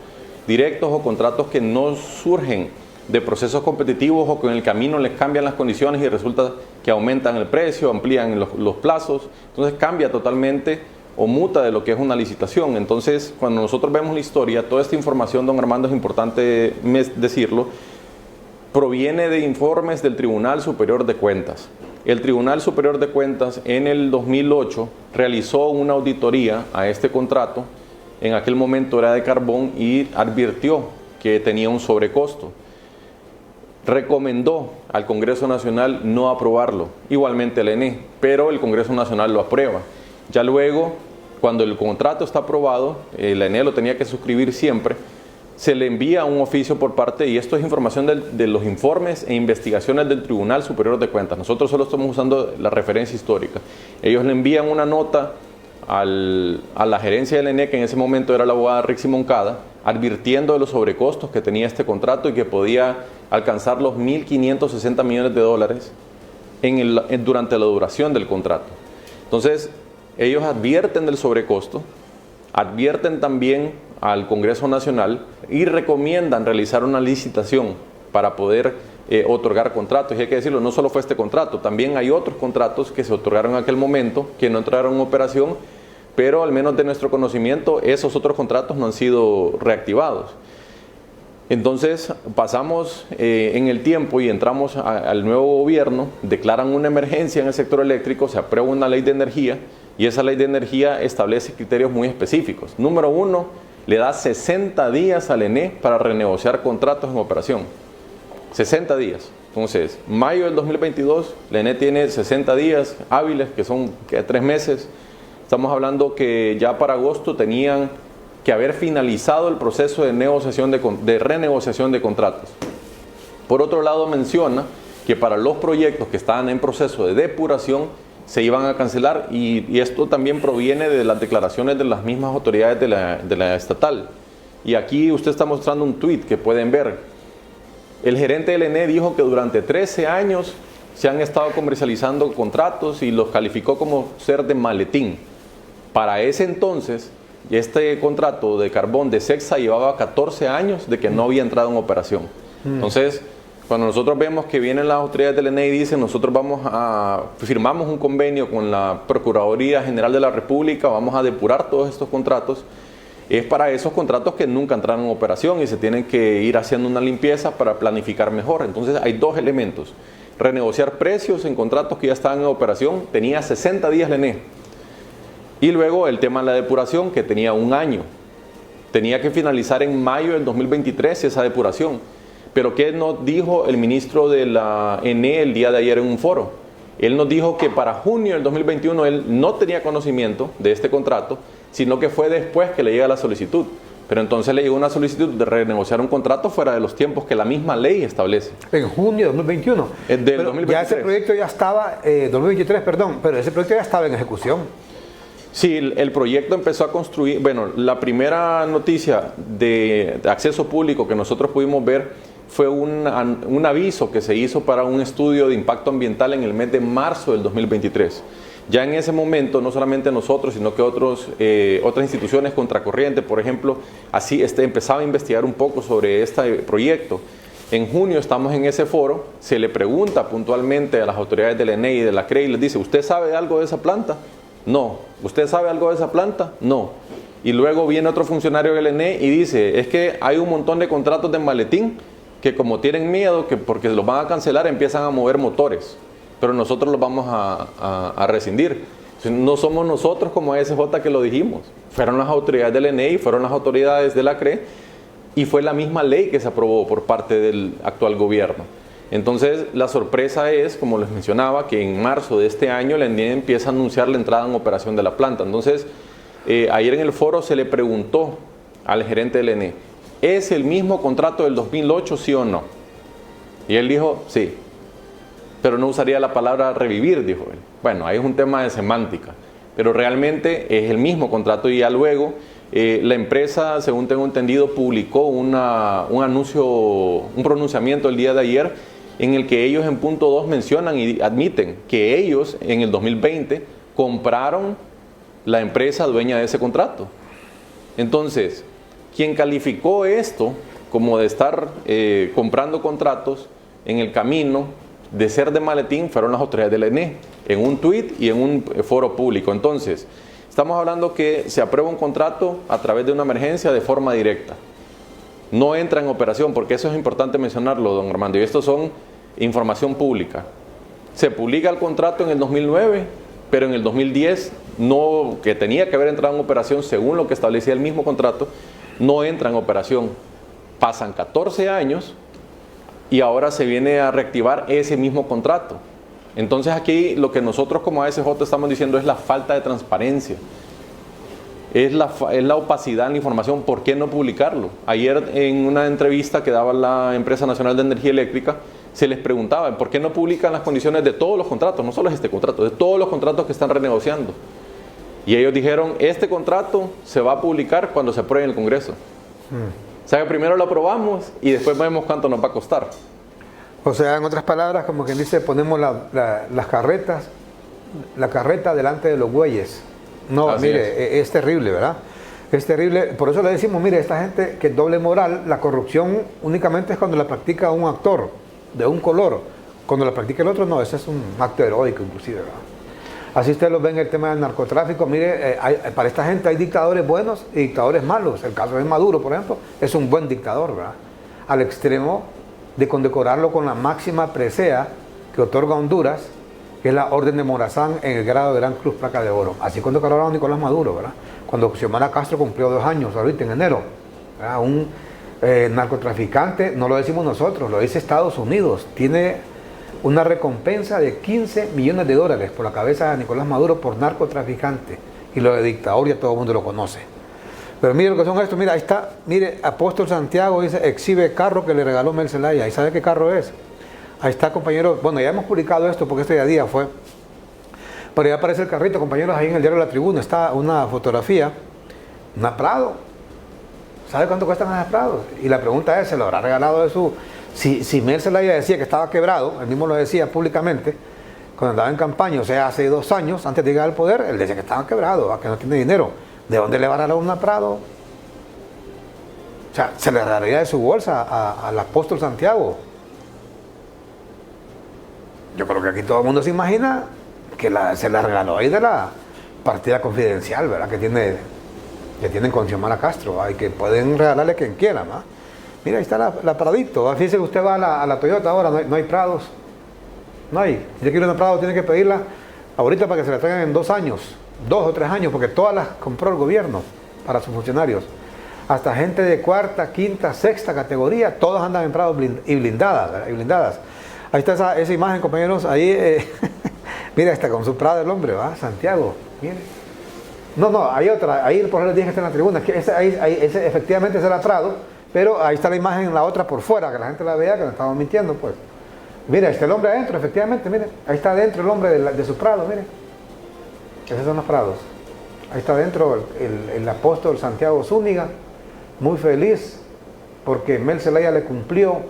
directos o contratos que no surgen de procesos competitivos o que en el camino les cambian las condiciones y resulta que aumentan el precio, amplían los plazos. Entonces cambia totalmente o muta de lo que es una licitación. Entonces, cuando nosotros vemos la historia, toda esta información, don Armando, es importante decirlo, proviene de informes del Tribunal Superior de Cuentas. El Tribunal Superior de Cuentas en el 2008 realizó una auditoría a este contrato, en aquel momento era de carbón, y advirtió que tenía un sobrecosto. Recomendó al Congreso Nacional no aprobarlo, igualmente el ENE, pero el Congreso Nacional lo aprueba. Ya luego, cuando el contrato está aprobado, el ENE lo tenía que suscribir siempre, se le envía un oficio por parte, y esto es información de los informes e investigaciones del Tribunal Superior de Cuentas. Nosotros solo estamos usando la referencia histórica. Ellos le envían una nota a la gerencia del ENE, que en ese momento era la abogada Rixi Moncada, advirtiendo de los sobrecostos que tenía este contrato y que podía alcanzar los 1.560 millones de dólares durante la duración del contrato. Entonces, ellos advierten del sobrecosto, advierten también al Congreso Nacional y recomiendan realizar una licitación para poder otorgar contratos. Y hay que decirlo, no solo fue este contrato, también hay otros contratos que se otorgaron en aquel momento, que no entraron en operación, pero al menos de nuestro conocimiento, esos otros contratos no han sido reactivados. Entonces pasamos en el tiempo y entramos al nuevo gobierno, declaran una emergencia en el sector eléctrico, se aprueba una ley de energía y esa ley de energía establece criterios muy específicos. Número uno, le da 60 días al ENE para renegociar contratos en operación. 60 días. Entonces, mayo del 2022, la ENE tiene 60 días hábiles, que son 3 meses. Estamos hablando que ya para agosto tenían que haber finalizado el proceso de renegociación de contratos. Por otro lado, menciona que para los proyectos que estaban en proceso de depuración se iban a cancelar, y esto también proviene de las declaraciones de las mismas autoridades de la estatal. Y aquí usted está mostrando un tuit que pueden ver. El gerente del ENE dijo que durante 13 años se han estado comercializando contratos y los calificó como ser de maletín. Para ese entonces, este contrato de carbón de Cexa llevaba 14 años de que no había entrado en operación. Entonces, cuando nosotros vemos que vienen las autoridades del ENE y dicen nosotros firmamos un convenio con la Procuraduría General de la República, vamos a depurar todos estos contratos, es para esos contratos que nunca entraron en operación y se tienen que ir haciendo una limpieza para planificar mejor. Entonces hay dos elementos: renegociar precios en contratos que ya estaban en operación, tenía 60 días el ENE, y luego el tema de la depuración, que tenía un año, tenía que finalizar en mayo del 2023 esa depuración. Pero ¿qué nos dijo el ministro de la ENE el día de ayer en un foro? Él nos dijo que para junio del 2021 él no tenía conocimiento de este contrato, sino que fue después que le llega la solicitud. Pero entonces le llegó una solicitud de renegociar un contrato fuera de los tiempos que la misma ley establece.
En junio de 2021.
Del 2023.
Ya ese proyecto ya estaba, 2023, perdón, pero ese proyecto ya estaba en ejecución.
Sí, el proyecto empezó a construir, bueno, la primera noticia de acceso público que nosotros pudimos ver fue un aviso que se hizo para un estudio de impacto ambiental en el mes de marzo del 2023. Ya en ese momento, no solamente nosotros, sino que otras instituciones contracorriente, por ejemplo, así empezaba a investigar un poco sobre este proyecto. En junio estamos en ese foro, se le pregunta puntualmente a las autoridades del ENE y de la CRE y les dice, ¿usted sabe algo de esa planta? No. ¿Usted sabe algo de esa planta? No. Y luego viene otro funcionario del ENE y dice, es que hay un montón de contratos de maletín que como tienen miedo, que porque los van a cancelar, empiezan a mover motores. Pero nosotros los vamos a rescindir. No somos nosotros como ASJ que lo dijimos. Fueron las autoridades del ENE y fueron las autoridades de la CRE y fue la misma ley que se aprobó por parte del actual gobierno. Entonces, la sorpresa es, como les mencionaba, que en marzo de este año la ENE empieza a anunciar la entrada en operación de la planta. Entonces, ayer en el foro se le preguntó al gerente del ENE, ¿es el mismo contrato del 2008, sí o no? Y él dijo, sí. Pero no usaría la palabra revivir, dijo él. Bueno, ahí es un tema de semántica, pero realmente es el mismo contrato y ya luego la empresa, según tengo entendido, publicó un anuncio, un pronunciamiento el día de ayer en el que ellos en punto 2 mencionan y admiten que ellos en el 2020 compraron la empresa dueña de ese contrato. Entonces, quien calificó esto como de estar comprando contratos en el camino de ser de maletín fueron las autoridades del ENE, en un tuit y en un foro público. Entonces, estamos hablando que se aprueba un contrato a través de una emergencia de forma directa. No entra en operación, porque eso es importante mencionarlo, don Armando, y esto son información pública. Se publica el contrato en el 2009, pero en el 2010, que tenía que haber entrado en operación según lo que establecía el mismo contrato, no entra en operación. Pasan 14 años y ahora se viene a reactivar ese mismo contrato. Entonces aquí lo que nosotros como ASJ estamos diciendo es la falta de transparencia, es la opacidad en la información. ¿Por qué no publicarlo? Ayer en una entrevista que daba la Empresa Nacional de Energía Eléctrica se les preguntaba ¿por qué no publican las condiciones de todos los contratos? No solo este contrato, de todos los contratos que están renegociando. Y ellos dijeron, este contrato se va a publicar cuando se apruebe en el Congreso. O sea que primero lo aprobamos y después vemos cuánto nos va a costar.
O sea, en otras palabras, como quien dice, ponemos las carretas, la carreta delante de los bueyes. No,
Así
mire, es terrible, ¿verdad? Es terrible. Por eso le decimos, mire, esta gente que es doble moral, la corrupción únicamente es cuando la practica un actor de un color. Cuando la practica el otro, no, ese es un acto heroico inclusive, ¿verdad? Así ustedes lo ven en el tema del narcotráfico. Mire, para esta gente hay dictadores buenos y dictadores malos. El caso de Maduro, por ejemplo, es un buen dictador, ¿verdad? Al extremo de condecorarlo con la máxima presea que otorga Honduras, que es la Orden de Morazán en el grado de Gran Cruz Placa de Oro. Así condecoraron a Nicolás Maduro, ¿verdad? Cuando Xiomara Castro cumplió 2 años, ahorita en enero, ¿verdad? Un narcotraficante, no lo decimos nosotros, lo dice Estados Unidos, tiene una recompensa de $15 millones por la cabeza de Nicolás Maduro por narcotraficante. Y lo de dictador ya todo el mundo lo conoce. Pero mire lo que son estos, mira, ahí está, mire, Apóstol Santiago dice, exhibe carro que le regaló Mel Zelaya. ¿Y sabe qué carro es? Ahí está, compañeros. Bueno, ya hemos publicado esto porque este día fue. Pero ya aparece el carrito, compañeros, ahí en el diario La Tribuna está una fotografía, una Prado. ¿Sabe cuánto cuestan esas Prados? Y la pregunta es, ¿se lo habrá regalado de su...? Si Mel Zelaya decía que estaba quebrado, él mismo lo decía públicamente, cuando andaba en campaña, o sea, hace 2 años, antes de llegar al poder, él decía que estaba quebrado, que no tiene dinero. ¿De dónde le va a dar una Prado? O sea, se le daría de su bolsa al Apóstol Santiago. Yo creo que aquí todo el mundo se imagina que se la regaló ahí de la partida confidencial, ¿verdad? Que tienen con Xiomara Castro, ¿verdad? Y que pueden regalarle a quien quiera, ¿verdad? Mira, ahí está la Pradito, ¿verdad? Fíjese que usted va a la Toyota ahora, no hay Prados. No hay. Si usted quiere una Prado, tiene que pedirla ahorita para que se la traigan en 2 años. 2 o 3 años, porque todas las compró el gobierno para sus funcionarios. Hasta gente de 4ª, 5ª, 6ª categoría, todas andan en Prados y blindadas, ¿verdad? Y blindadas. Ahí está esa imagen, compañeros, ahí, mira, está con su Prado el hombre, ¿va? Santiago, mire. No, hay otra, ahí por ejemplo les dije que está en la tribuna, que ese efectivamente es el Prado, pero ahí está la imagen, la otra por fuera, que la gente la vea, que no estamos mintiendo, pues. Mira, está el hombre adentro, efectivamente, mire, ahí está adentro el hombre de su Prado, mire. Esos son los Prados. Ahí está adentro el apóstol Santiago Zúñiga, muy feliz porque Mel Zelaya le cumplió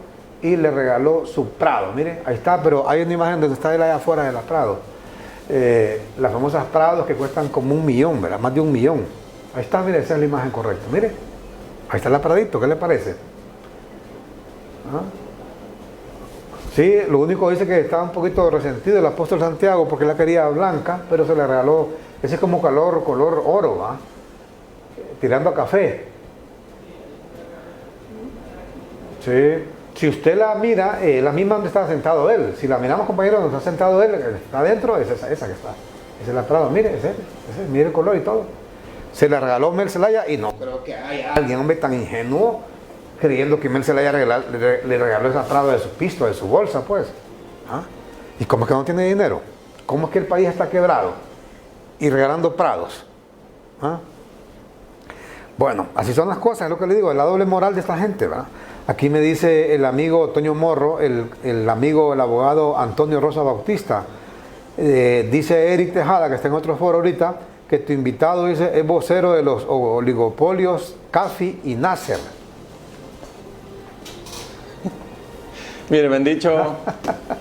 y le regaló su Prado. Mire, ahí está, pero hay una imagen donde está él allá afuera de la Prado. Las famosas Prados que cuestan como 1 millón, ¿verdad? Más de 1 millón. Ahí está, mire, esa es la imagen correcta. Mire, ahí está la Pradito, ¿qué le parece? ¿Ah? Sí, lo único dice que estaba un poquito resentido el apóstol Santiago porque la quería blanca, pero se le regaló, ese es como color oro, ¿va? Tirando a café. Sí. Si usted la mira, la misma donde está sentado él, si la miramos, compañero, donde está sentado él, está adentro, es esa que está. Esa es la Prado, mire, ese, mire el color y todo. Se le regaló Mel Zelaya y no creo que haya alguien, hombre, tan ingenuo creyendo que Mel Zelaya le regaló esa Prado de su pisto, de su bolsa, pues. ¿Ah? ¿Y cómo es que no tiene dinero? ¿Cómo es que el país está quebrado y regalando Prados? ¿Ah? Bueno, así son las cosas, es lo que le digo, la doble moral de esta gente, ¿verdad? Aquí me dice el amigo Toño Morro, el abogado Antonio Rosa Bautista, dice Eric Tejada, que está en otro foro ahorita, que tu invitado dice es vocero de los oligopolios CAFI y Nasser.
Mire, me han dicho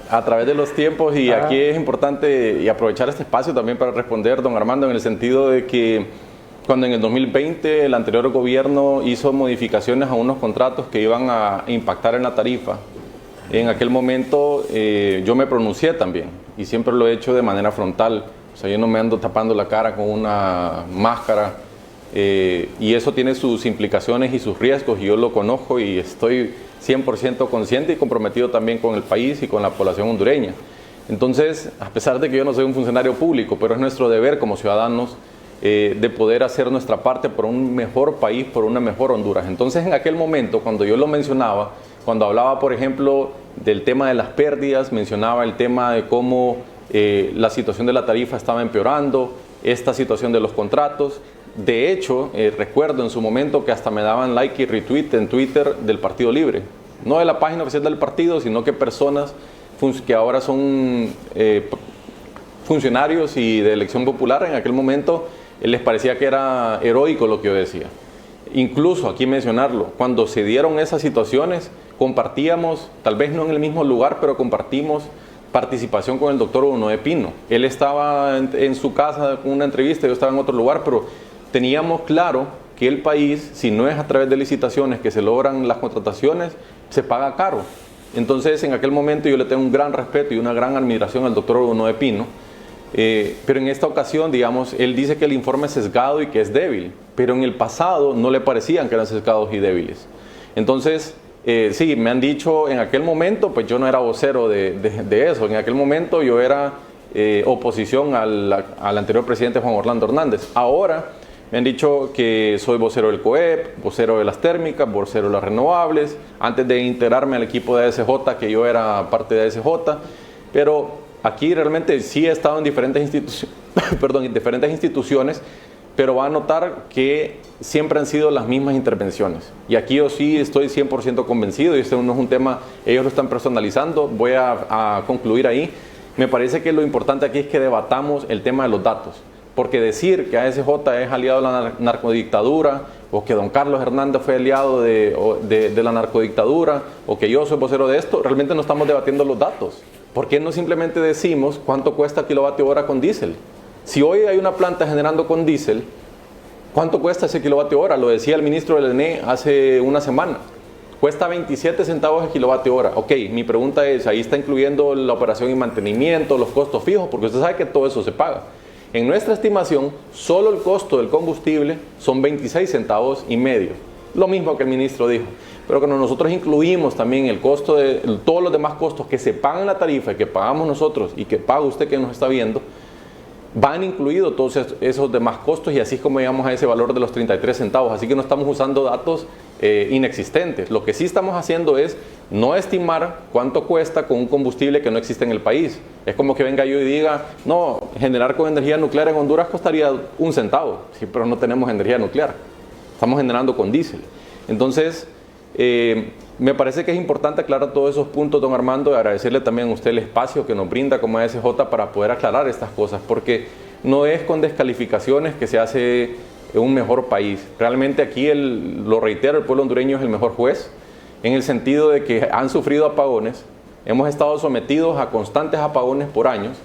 a través de los tiempos, y aquí es importante y aprovechar este espacio también para responder, don Armando, en el sentido de que cuando en el 2020 el anterior gobierno hizo modificaciones a unos contratos que iban a impactar en la tarifa, en aquel momento yo me pronuncié también, y siempre lo he hecho de manera frontal. O sea, yo no me ando tapando la cara con una máscara, y eso tiene sus implicaciones y sus riesgos, y yo lo conozco y estoy 100% consciente y comprometido también con el país y con la población hondureña. Entonces, a pesar de que yo no soy un funcionario público, pero es nuestro deber como ciudadanos de poder hacer nuestra parte por un mejor país, por una mejor Honduras. Entonces, en aquel momento, cuando yo lo mencionaba, cuando hablaba, por ejemplo, del tema de las pérdidas, mencionaba el tema de cómo la situación de la tarifa estaba empeorando, esta situación de los contratos. De hecho, recuerdo en su momento que hasta me daban like y retweet en Twitter del Partido Libre. No de la página oficial del partido, sino que personas que ahora son funcionarios y de elección popular, en aquel momento les parecía que era heroico lo que yo decía. Incluso, aquí mencionarlo, cuando se dieron esas situaciones, compartíamos, tal vez no en el mismo lugar, pero compartimos participación con el doctor Hugo Noé Pino. Él estaba en su casa con una entrevista, yo estaba en otro lugar, pero teníamos claro que el país, si no es a través de licitaciones que se logran las contrataciones, se paga caro. Entonces, en aquel momento yo le tengo un gran respeto y una gran admiración al doctor Hugo Noé Pino. Pero en esta ocasión, digamos, él dice que el informe es sesgado y que es débil, pero en el pasado no le parecían que eran sesgados y débiles. Entonces, sí, me han dicho en aquel momento, pues yo no era vocero de eso, en aquel momento yo era oposición al anterior presidente Juan Orlando Hernández. Ahora me han dicho que soy vocero del COEP, vocero de las térmicas, vocero de las renovables, antes de integrarme al equipo de ASJ, que yo era parte de ASJ, pero aquí realmente sí he estado en diferentes instituciones, pero va a notar que siempre han sido las mismas intervenciones. Y aquí yo sí estoy 100% convencido, y este no es un tema, ellos lo están personalizando, voy a concluir ahí. Me parece que lo importante aquí es que debatamos el tema de los datos, porque decir que ASJ es aliado de la narcodictadura, o que don Carlos Hernández fue aliado de la narcodictadura, o que yo soy vocero de esto, realmente no estamos debatiendo los datos. ¿Por qué no simplemente decimos cuánto cuesta kilovatio hora con diésel? Si hoy hay una planta generando con diésel, ¿cuánto cuesta ese kilovatio hora? Lo decía el ministro del ENE hace una semana. Cuesta 27 centavos el kilovatio hora. Ok, mi pregunta es, ahí está incluyendo la operación y mantenimiento, los costos fijos, porque usted sabe que todo eso se paga. En nuestra estimación, solo el costo del combustible son 26 centavos y medio. Lo mismo que el ministro dijo. Pero cuando nosotros incluimos también el costo de todos los demás costos que se pagan en la tarifa y que pagamos nosotros y que paga usted que nos está viendo, van incluidos todos esos demás costos, y así es como llegamos a ese valor de los 33 centavos. Así que no estamos usando datos inexistentes. Lo que sí estamos haciendo es no estimar cuánto cuesta con un combustible que no existe en el país. Es como que venga yo y diga, no, generar con energía nuclear en Honduras costaría 1 centavo, sí, pero no tenemos energía nuclear. Estamos generando con diésel. Entonces, me parece que es importante aclarar todos esos puntos, don Armando, y agradecerle también a usted el espacio que nos brinda como ASJ para poder aclarar estas cosas, porque no es con descalificaciones que se hace un mejor país. Realmente aquí, lo reitero, el pueblo hondureño es el mejor juez, en el sentido de que han sufrido apagones, hemos estado sometidos a constantes apagones por años,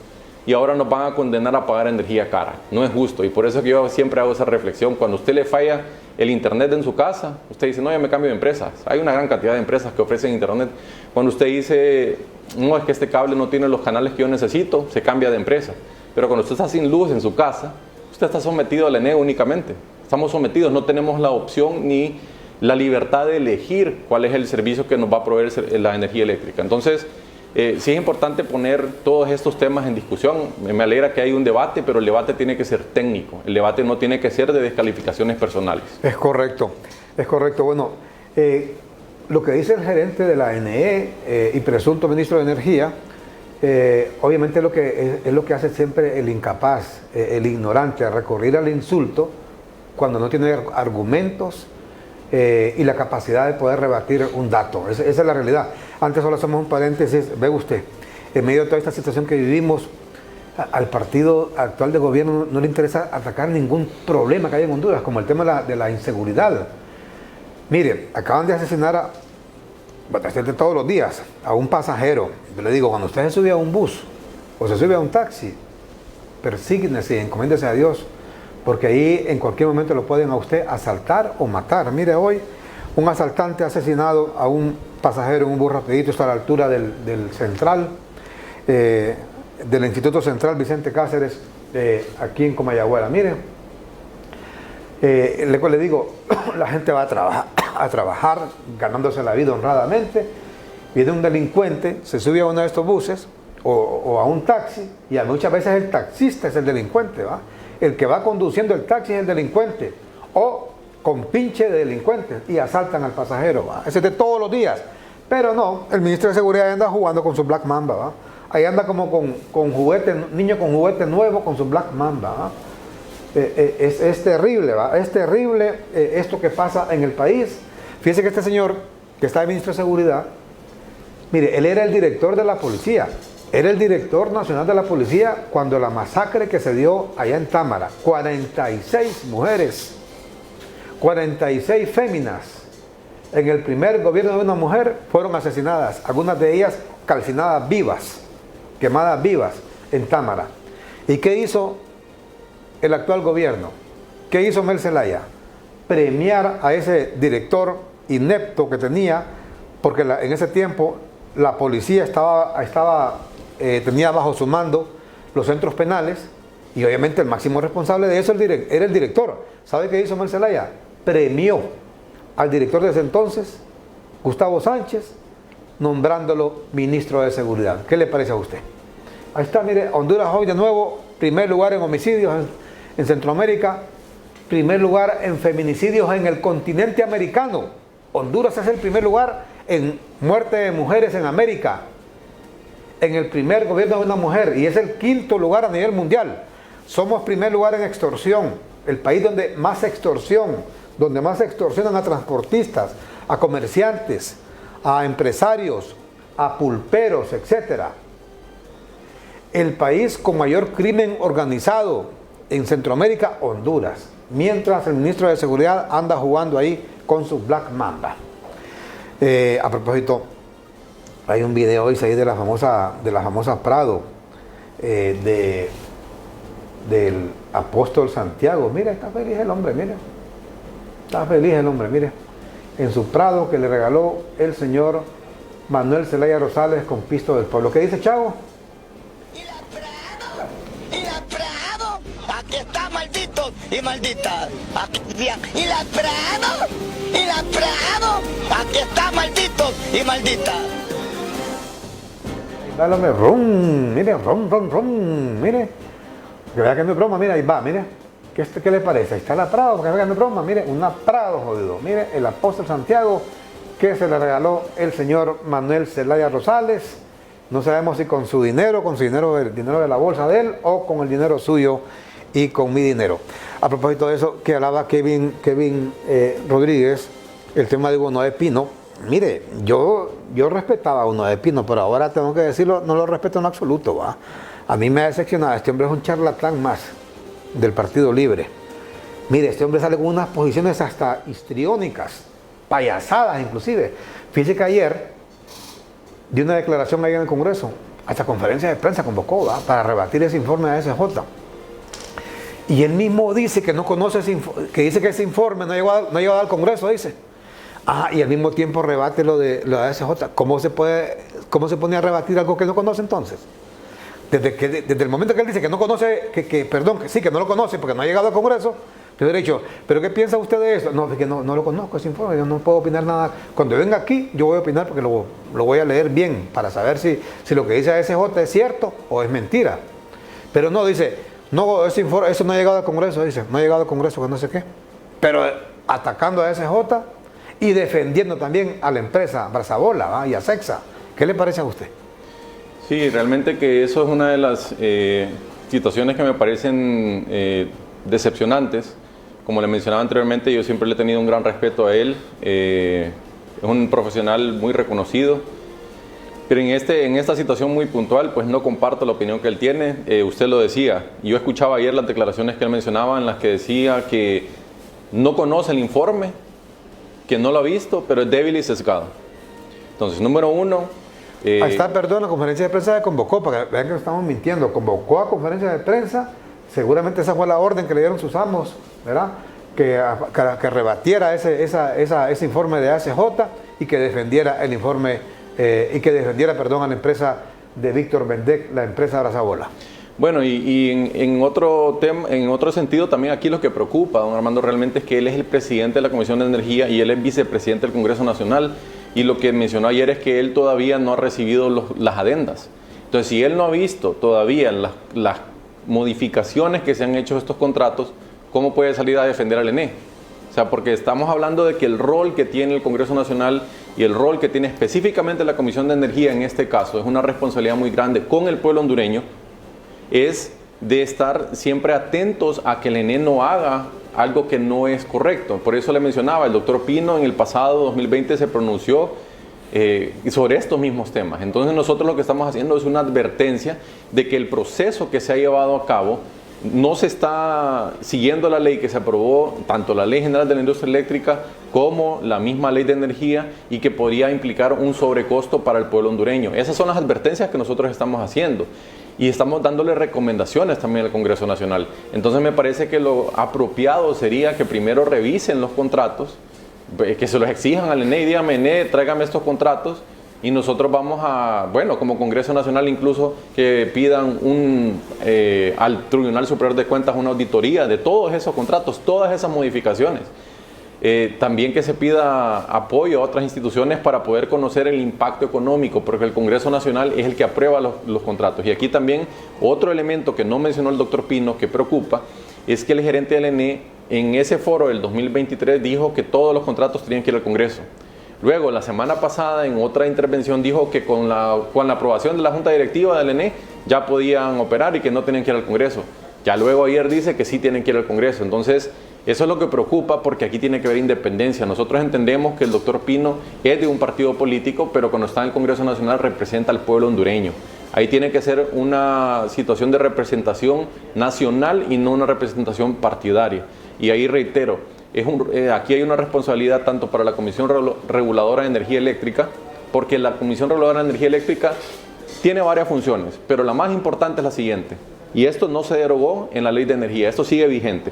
y ahora nos van a condenar a pagar energía cara. No es justo, y por eso que yo siempre hago esa reflexión. Cuando a usted le falla el internet en su casa, usted dice, no, ya me cambio de empresas. Hay una gran cantidad de empresas que ofrecen internet. Cuando usted dice, no, es que este cable no tiene los canales que yo necesito, se cambia de empresa. Pero cuando usted está sin luz en su casa, usted está sometido al ENE únicamente. Estamos sometidos, no tenemos la opción ni la libertad de elegir cuál es el servicio que nos va a proveer la energía eléctrica. Entonces, sí es importante poner todos estos temas en discusión. Me alegra que hay un debate, pero el debate tiene que ser técnico. El debate no tiene que ser de descalificaciones personales.
Es correcto, es correcto. Bueno, lo que dice el gerente de la NE y presunto ministro de Energía, obviamente es lo que hace siempre el incapaz, el ignorante, recurrir al insulto cuando no tiene argumentos y la capacidad de poder rebatir un dato. Esa es la realidad. Antes solo hacemos un paréntesis. Ve usted, en medio de toda esta situación que vivimos, al partido actual de gobierno no le interesa atacar ningún problema que hay en Honduras, como el tema de la inseguridad. Mire, acaban de asesinar todos los días a un pasajero. Yo le digo, cuando usted se sube a un bus o se sube a un taxi, persígnese y encomiéndese a Dios, porque ahí en cualquier momento lo pueden a usted asaltar o matar. Mire, hoy un asaltante ha asesinado a un pasajero en un bus rapidito, está a la altura del central, del Instituto Central Vicente Cáceres, aquí en Comayagüela. Mire, le digo, la gente va a trabajar ganándose la vida honradamente, viene un delincuente, se sube a uno de estos buses o a un taxi, y muchas veces el taxista es el delincuente, ¿va? El que va conduciendo el taxi es el delincuente, o con pinche de delincuentes, y asaltan al pasajero, ¿va? Ese es de todos los días. Pero no, el ministro de Seguridad anda jugando con su Black Mamba, ¿va? Ahí anda como con juguete, niño con juguete nuevo con su Black Mamba, ¿va? Es terrible, ¿va? Es terrible esto que pasa en el país. Fíjese que este señor, que está de ministro de Seguridad, mire, él era el director de la policía, era el director nacional de la policía cuando la masacre que se dio allá en Támara. 46 mujeres, 46 féminas en el primer gobierno de una mujer fueron asesinadas, algunas de ellas calcinadas vivas, quemadas vivas en Támara. ¿Y qué hizo el actual gobierno? ¿Qué hizo Mel Zelaya? Premiar a ese director inepto que tenía, porque en ese tiempo la policía tenía bajo su mando los centros penales, y obviamente el máximo responsable de eso era el director. ¿Sabe qué hizo Mel Zelaya? Premió al director de ese entonces, Gustavo Sánchez, nombrándolo ministro de Seguridad. ¿Qué le parece a usted? Ahí está, mire, Honduras hoy de nuevo, primer lugar en homicidios en Centroamérica, primer lugar en feminicidios en el continente americano. Honduras es el primer lugar en muerte de mujeres en América, en el primer gobierno de una mujer, y es el quinto lugar a nivel mundial. Somos primer lugar en extorsión, el país donde más extorsión, donde más extorsionan a transportistas, a comerciantes, a empresarios, a pulperos, etc. El país con mayor crimen organizado en Centroamérica, Honduras, mientras el ministro de Seguridad anda jugando ahí con su Black Mamba. A propósito, hay un video hoy ahí de la famosa Prado, del apóstol Santiago. Mira, está feliz el hombre, mira. Está feliz el hombre, mire. En su Prado que le regaló el señor Manuel Zelaya Rosales con Pisto del Pueblo. ¿Qué dice, Chavo?
Y la Prado, aquí está, malditos y malditas. Y la Prado, aquí está, malditos y malditas.
Dálame, rum, mire, rum, mire. Que vea que no es broma, mira, ahí va, mire. ¿Qué le parece? Ahí está la Prado, porque vea que no es broma, mire, una Prado, jodido. Mire, el apóstol Santiago, que se le regaló el señor Manuel Zelaya Rosales. No sabemos si con su dinero, el dinero de la bolsa de él, o con el dinero suyo y con mi dinero. A propósito de eso, que hablaba Kevin Rodríguez, el tema de Hugo Noé Pino. Mire, yo respetaba a Hugo Noé Pino, pero ahora tengo que decirlo, no lo respeto en absoluto, ¿va? A mí me ha decepcionado, este hombre es un charlatán más. del Partido Libre. Mire, este hombre sale con unas posiciones hasta histriónicas, payasadas inclusive. Fíjese que ayer dio una declaración ahí en el Congreso, hasta conferencia de prensa convocó, ¿va?, para rebatir ese informe de ASJ. Y él mismo dice que no conoce que dice que ese informe no ha llegado al Congreso, dice. Y al mismo tiempo rebate lo de ASJ. ¿Cómo se pone a rebatir algo que no conoce entonces? Desde el momento que él dice que no conoce, que no lo conoce porque no ha llegado al Congreso, yo hubiera dicho, ¿pero qué piensa usted de eso? No, es que no lo conozco ese informe, yo no puedo opinar nada. Cuando venga aquí, yo voy a opinar porque lo voy a leer bien para saber si lo que dice ASJ es cierto o es mentira. Pero no, dice, no, eso no ha llegado al Congreso, dice, no ha llegado al Congreso, que no sé qué. Pero atacando a ASJ y defendiendo también a la empresa Brazabola, ¿va?, y a Sexa. ¿Qué le parece a usted?
Sí, realmente que eso es una de las situaciones que me parecen decepcionantes. Como le mencionaba anteriormente, yo siempre le he tenido un gran respeto a él. Es un profesional muy reconocido. Pero en esta situación muy puntual, pues no comparto la opinión que él tiene. Usted lo decía. Yo escuchaba ayer las declaraciones que él mencionaba en las que decía que no conoce el informe, que no lo ha visto, pero es débil y sesgado. Entonces, número uno...
Ahí está, perdón, la conferencia de prensa se convocó, para que vean que estamos mintiendo. Convocó a conferencia de prensa, seguramente esa fue la orden que le dieron sus amos, ¿verdad? Que rebatiera ese informe de ASJ y que defendiera el informe, a la empresa de Víctor Bendec, la empresa Brazabola.
Bueno, y en otro sentido también aquí lo que preocupa, don Armando, realmente es que él es el presidente de la Comisión de Energía y él es vicepresidente del Congreso Nacional. Y lo que mencionó ayer es que él todavía no ha recibido las adendas. Entonces, si él no ha visto todavía las modificaciones que se han hecho a estos contratos, ¿cómo puede salir a defender al ENE? O sea, porque estamos hablando de que el rol que tiene el Congreso Nacional y el rol que tiene específicamente la Comisión de Energía en este caso, es una responsabilidad muy grande con el pueblo hondureño, es de estar siempre atentos a que el ENE no haga algo que no es correcto. Por eso le mencionaba, el doctor Pino en el pasado 2020 se pronunció sobre estos mismos temas. Entonces nosotros lo que estamos haciendo es una advertencia de que el proceso que se ha llevado a cabo no se está siguiendo la ley que se aprobó, tanto la Ley General de la Industria Eléctrica como la misma Ley de Energía, y que podría implicar un sobrecosto para el pueblo hondureño. Esas son las advertencias que nosotros estamos haciendo. Y estamos dándole recomendaciones también al Congreso Nacional. Entonces me parece que lo apropiado sería que primero revisen los contratos, que se los exijan al ENE y díganme, ENE, tráigame estos contratos, y nosotros vamos a, bueno, como Congreso Nacional incluso, que pidan al Tribunal Superior de Cuentas una auditoría de todos esos contratos, todas esas modificaciones. También que se pida apoyo a otras instituciones para poder conocer el impacto económico, porque el Congreso Nacional es el que aprueba los contratos. Y aquí también otro elemento que no mencionó el doctor Pino, que preocupa, es que el gerente del ENE en ese foro del 2023 dijo que todos los contratos tenían que ir al Congreso. Luego, la semana pasada, en otra intervención, dijo que con la aprobación de la Junta Directiva del ENE ya podían operar y que no tenían que ir al Congreso. Ya luego ayer dice que sí tienen que ir al Congreso. Entonces, eso es lo que preocupa, porque aquí tiene que haber independencia. Nosotros entendemos que el doctor Pino es de un partido político, pero cuando está en el Congreso Nacional representa al pueblo hondureño. Ahí tiene que ser una situación de representación nacional y no una representación partidaria. Y ahí reitero, aquí hay una responsabilidad tanto para la Comisión Reguladora de Energía Eléctrica, porque la Comisión Reguladora de Energía Eléctrica tiene varias funciones, pero la más importante es la siguiente, y esto no se derogó en la Ley de Energía, esto sigue vigente.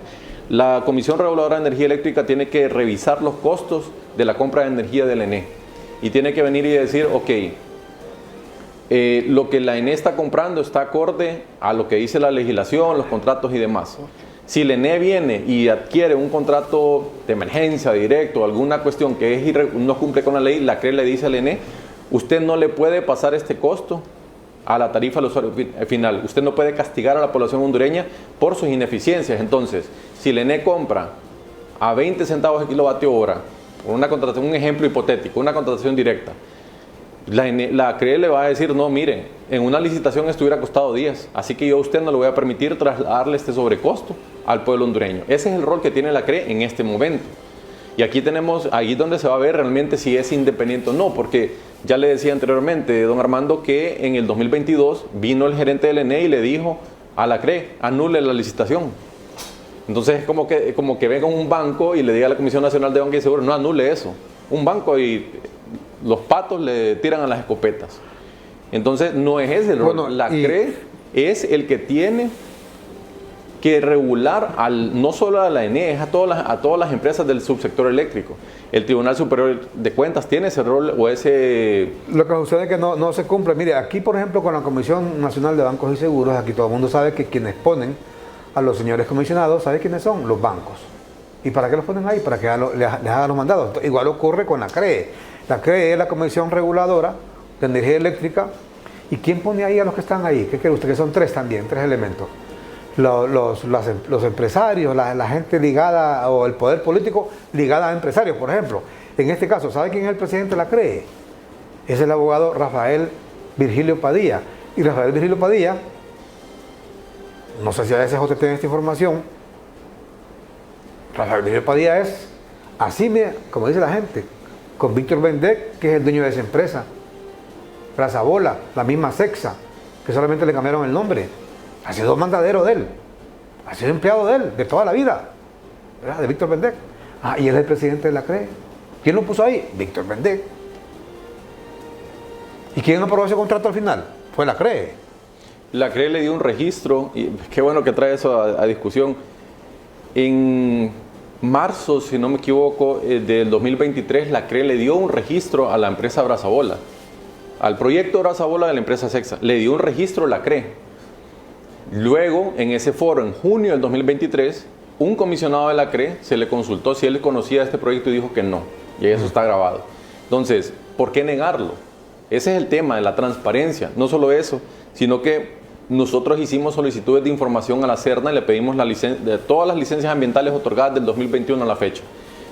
La Comisión Reguladora de Energía Eléctrica tiene que revisar los costos de la compra de energía del ENE y tiene que venir y decir, ok, lo que la ENE está comprando está acorde a lo que dice la legislación, los contratos y demás. Si el ENE viene y adquiere un contrato de emergencia, directo, alguna cuestión que no cumple con la ley, la CRE le dice al ENE, usted no le puede pasar este costo a la tarifa al usuario final. Usted no puede castigar a la población hondureña por sus ineficiencias. Entonces, si el ENE compra a 20 centavos de kilovatio hora, por una contratación, un ejemplo hipotético, una contratación directa, la CRE le va a decir, no, mire, en una licitación esto hubiera costado 10, así que yo a usted no le voy a permitir trasladarle este sobrecosto al pueblo hondureño. Ese es el rol que tiene la CRE en este momento. Y aquí tenemos, ahí donde se va a ver realmente si es independiente o no, porque ya le decía anteriormente, don Armando, que en el 2022 vino el gerente del ENE y le dijo a la CRE, anule la licitación. Entonces es como que venga un banco y le diga a la Comisión Nacional de Banca y Seguros, no anule eso. Un banco y los patos le tiran a las escopetas. Entonces no es ese el rol.
Bueno,
la CRE es el que tiene que regular no solo a la ENE, es a todas las empresas del subsector eléctrico. El Tribunal Superior de Cuentas tiene ese rol o ese...
Lo que sucede es que no se cumple. Mire, aquí por ejemplo con la Comisión Nacional de Bancos y Seguros, aquí todo el mundo sabe que quienes ponen a los señores comisionados, ¿sabe quiénes son? Los bancos. ¿Y para qué los ponen ahí? Para que les hagan los mandados. Igual ocurre con la CRE. La CRE es la Comisión Reguladora de Energía Eléctrica. ¿Y quién pone ahí a los que están ahí? ¿Qué cree usted? Que son tres también, tres elementos. Los empresarios, la gente ligada, o el poder político ligada a empresarios, por ejemplo. En este caso, ¿sabe quién es el presidente de la CRE? Es el abogado Rafael Virgilio Padilla. Y Rafael Virgilio Padilla, no sé si a veces usted tiene esta información, Rafael Virgilio Padilla es así, como dice la gente, con Víctor Bendec, que es el dueño de esa empresa, Brazabola, la misma Sexa, que solamente le cambiaron el nombre. Ha sido mandadero de él, ha sido empleado de él, de toda la vida, ¿verdad? De Víctor Bendec. Y él es el presidente de la CRE. ¿Quién lo puso ahí? Víctor Bendec. ¿Y quién aprobó ese contrato al final? Fue la CRE.
La CRE le dio un registro, y qué bueno que trae eso a discusión. En marzo, si no me equivoco, del 2023, la CRE le dio un registro a la empresa Brazabola, al proyecto Brazabola de la empresa Sexa. Le dio un registro la CRE. Luego, en ese foro, en junio del 2023, un comisionado de la CRE se le consultó si él conocía este proyecto y dijo que no. Y eso está grabado. Entonces, ¿por qué negarlo? Ese es el tema de la transparencia. No solo eso, sino que nosotros hicimos solicitudes de información a la Serna y le pedimos de todas las licencias ambientales otorgadas del 2021 a la fecha.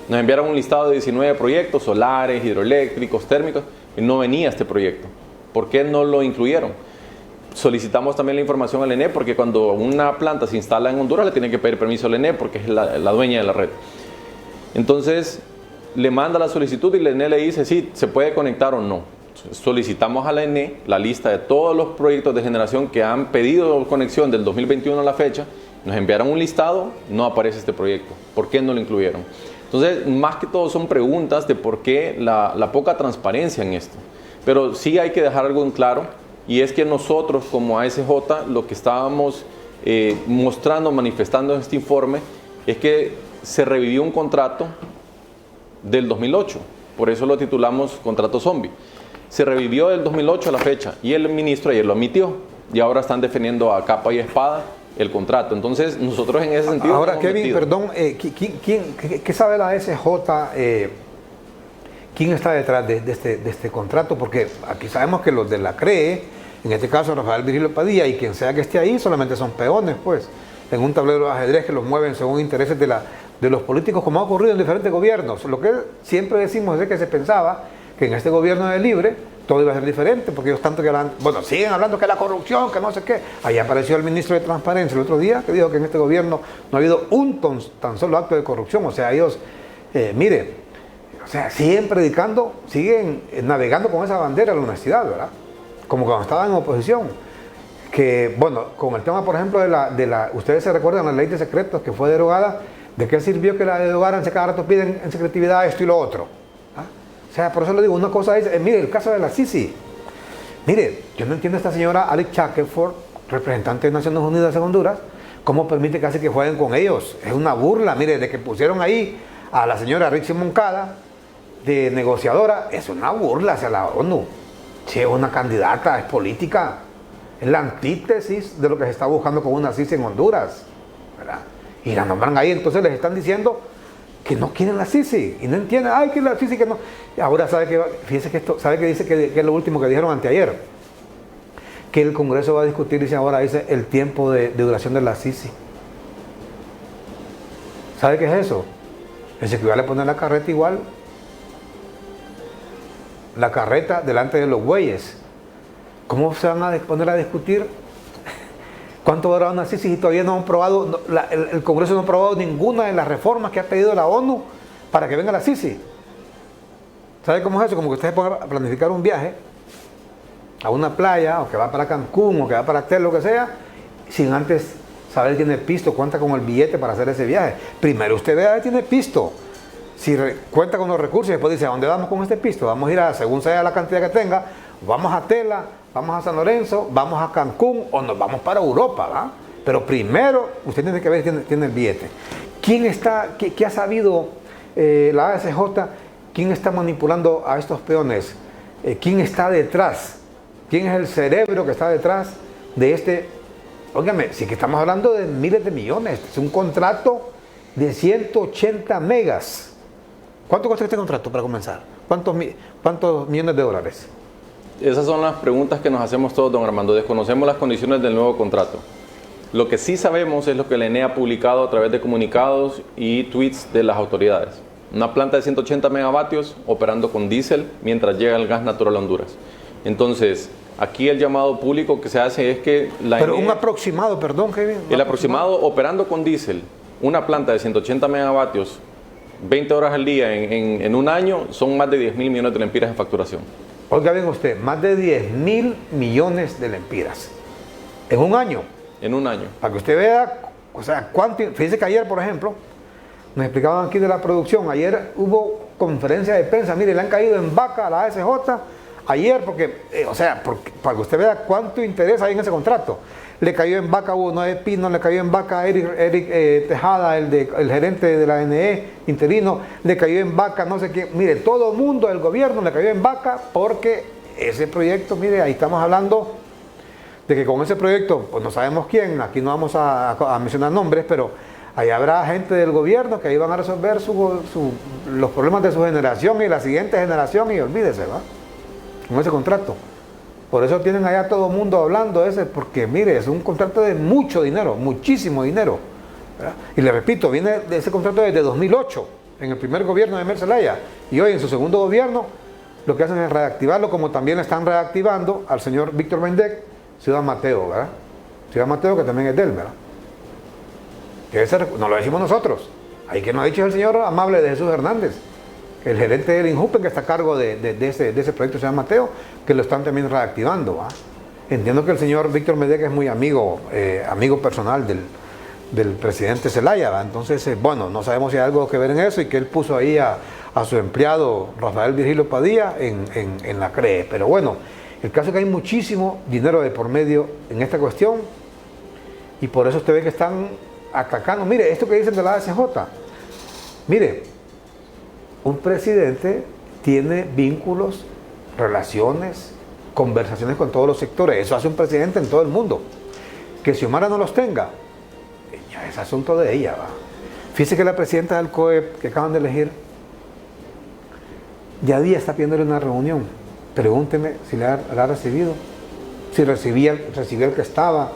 Nos enviaron un listado de 19 proyectos, solares, hidroeléctricos, térmicos, y no venía este proyecto. ¿Por qué no lo incluyeron? Solicitamos también la información al ENE porque cuando una planta se instala en Honduras le tiene que pedir permiso al ENE porque es la dueña de la red. Entonces le manda la solicitud y el ENE le dice si se puede conectar o no. Solicitamos a la ENE la lista de todos los proyectos de generación que han pedido conexión del 2021 a la fecha. Nos enviaron un listado, no aparece este proyecto. ¿Por qué no lo incluyeron? Entonces, más que todo son preguntas de por qué la poca transparencia en esto. Pero sí hay que dejar algo en claro, y es que nosotros como ASJ lo que estábamos mostrando, manifestando en este informe, es que se revivió un contrato del 2008. Por eso lo titulamos contrato zombie. Se revivió del 2008 a la fecha y el ministro ayer lo admitió y ahora están defendiendo a capa y espada el contrato. Entonces nosotros en ese sentido...
Ahora Kevin, perdón, ¿qué sabe la ASJ? ¿Quién está detrás de este contrato? Porque aquí sabemos que los de la CRE, en este caso Rafael Virgilio Padilla y quien sea que esté ahí, solamente son peones, pues, en un tablero de ajedrez que los mueven según intereses de los políticos, como ha ocurrido en diferentes gobiernos. Lo que siempre decimos es que se pensaba que en este gobierno de Libre todo iba a ser diferente, porque ellos tanto que hablan, bueno, siguen hablando que la corrupción, que no sé qué. Ahí apareció el ministro de Transparencia el otro día, que dijo que en este gobierno no ha habido un tan solo acto de corrupción. O sea, ellos, mire, o sea, siguen predicando, siguen navegando con esa bandera de la honestidad, ¿verdad? Como cuando estaban en oposición. Que, bueno, con el tema, por ejemplo, ustedes se recuerdan la ley de secretos que fue derogada. ¿De qué sirvió que la derogaran? Si cada rato piden en secretividad esto y lo otro. O sea, por eso le digo, una cosa es, mire, el caso de la Sisi. Mire, yo no entiendo a esta señora Alex Shackelford, representante de Naciones Unidas en Honduras, cómo permite casi que jueguen con ellos. Es una burla, mire, de que pusieron ahí a la señora Rixi Moncada de negociadora, es una burla hacia la ONU. Si es una candidata, es política, es la antítesis de lo que se está buscando con una Sisi en Honduras, ¿verdad? Y la nombran ahí, entonces les están diciendo que no quieren la Sisi y no entienden, ay, que la Sisi que no. Y ahora sabe que, fíjese que esto, sabe que dice que es lo último que dijeron anteayer, que el Congreso va a discutir, dice ahora, dice el tiempo de duración de la Sisi. ¿Sabe qué es eso? Es que vale poner la carreta igual, la carreta delante de los bueyes. ¿Cómo se van a poner a discutir cuánto durará una Sisi si todavía no han aprobado, el Congreso no ha aprobado ninguna de las reformas que ha pedido la ONU para que venga la Sisi? ¿Sabe cómo es eso? Como que ustedes pongan a planificar un viaje a una playa, o que va para Cancún, o que va para Tel, lo que sea, sin antes saber si tiene pisto, cuenta con el billete para hacer ese viaje. Primero usted vea si tiene pisto. Si cuenta con los recursos y después dice, ¿a dónde vamos con este pisto? Vamos a ir a, según sea la cantidad que tenga, vamos a Tela, vamos a San Lorenzo, vamos a Cancún o nos vamos para Europa, ¿va? Pero primero usted tiene que ver si tiene el billete. ¿Quién está, qué ha sabido la ASJ? ¿Quién está manipulando a estos peones? ¿Quién está detrás? ¿Quién es el cerebro que está detrás de este? Óigame, si que estamos hablando de miles de millones, es un contrato de 180 megas. ¿Cuánto cuesta este contrato para comenzar? ¿Cuántos millones de dólares?
Esas son las preguntas que nos hacemos todos, don Armando. Desconocemos las condiciones del nuevo contrato. Lo que sí sabemos es lo que el ENE ha publicado a través de comunicados y tweets de las autoridades. Una planta de 180 megavatios operando con diésel mientras llega el gas natural a Honduras. Entonces, aquí el llamado público que se hace es que la
Pero
ENE,
un aproximado, perdón, Kevin.
el aproximado operando con diésel, una planta de 180 megavatios, 20 horas al día en un año, son más de 10.000 millones de lempiras en facturación.
Oiga bien usted, más de 10.000 millones de lempiras en un año.
En un año.
Para que usted vea, o sea, cuánto. Fíjese que ayer, por ejemplo, nos explicaban aquí de la producción. Ayer hubo conferencia de prensa. Mire, le han caído en vaca a la ASJ ayer, porque, para que usted vea cuánto interés hay en ese contrato. Le cayó en vaca Hugo Noé Pino, le cayó en vaca Eric Tejada, el gerente de la ANE interino, le cayó en vaca no sé qué. Mire, todo el mundo del gobierno le cayó en vaca porque ese proyecto, mire, ahí estamos hablando de que con ese proyecto, pues no sabemos quién, aquí no vamos a mencionar nombres, pero ahí habrá gente del gobierno que ahí van a resolver los problemas de su generación y la siguiente generación, y olvídese, ¿va? Con ese contrato. Por eso tienen allá todo el mundo hablando de ese, porque mire, es un contrato de mucho dinero, muchísimo dinero, ¿verdad? Y le repito, viene de ese contrato desde 2008, en el primer gobierno de Emer Zelaya, y hoy en su segundo gobierno lo que hacen es reactivarlo, como también le están reactivando al señor Víctor Mendec, Ciudad Mateo, ¿verdad? Ciudad Mateo, que también es de él, ¿verdad? Que ese, no lo decimos nosotros, ahí que nos ha dicho el señor amable de Jesús Hernández, el gerente del INJUPEN que está a cargo de ese proyecto Ciudad Mateo, que lo están también reactivando, ¿va? Entiendo que el señor Víctor Mendec es muy amigo personal del presidente Zelaya, ¿va? Entonces, bueno, no sabemos si hay algo que ver en eso y que él puso ahí a su empleado Rafael Virgilio Padilla en la CRE. Pero bueno, el caso es que hay muchísimo dinero de por medio en esta cuestión y por eso usted ve que están atacando. Mire, esto que dicen de la ASJ, mire, un presidente tiene vínculos, relaciones, conversaciones con todos los sectores. Eso hace un presidente en todo el mundo. Que Xiomara no los tenga, ya es asunto de ella, ¿va? Fíjese que la presidenta del COEP que acaban de elegir, ya día está pidiéndole una reunión. Pregúnteme si la ha recibido, si recibió el que estaba.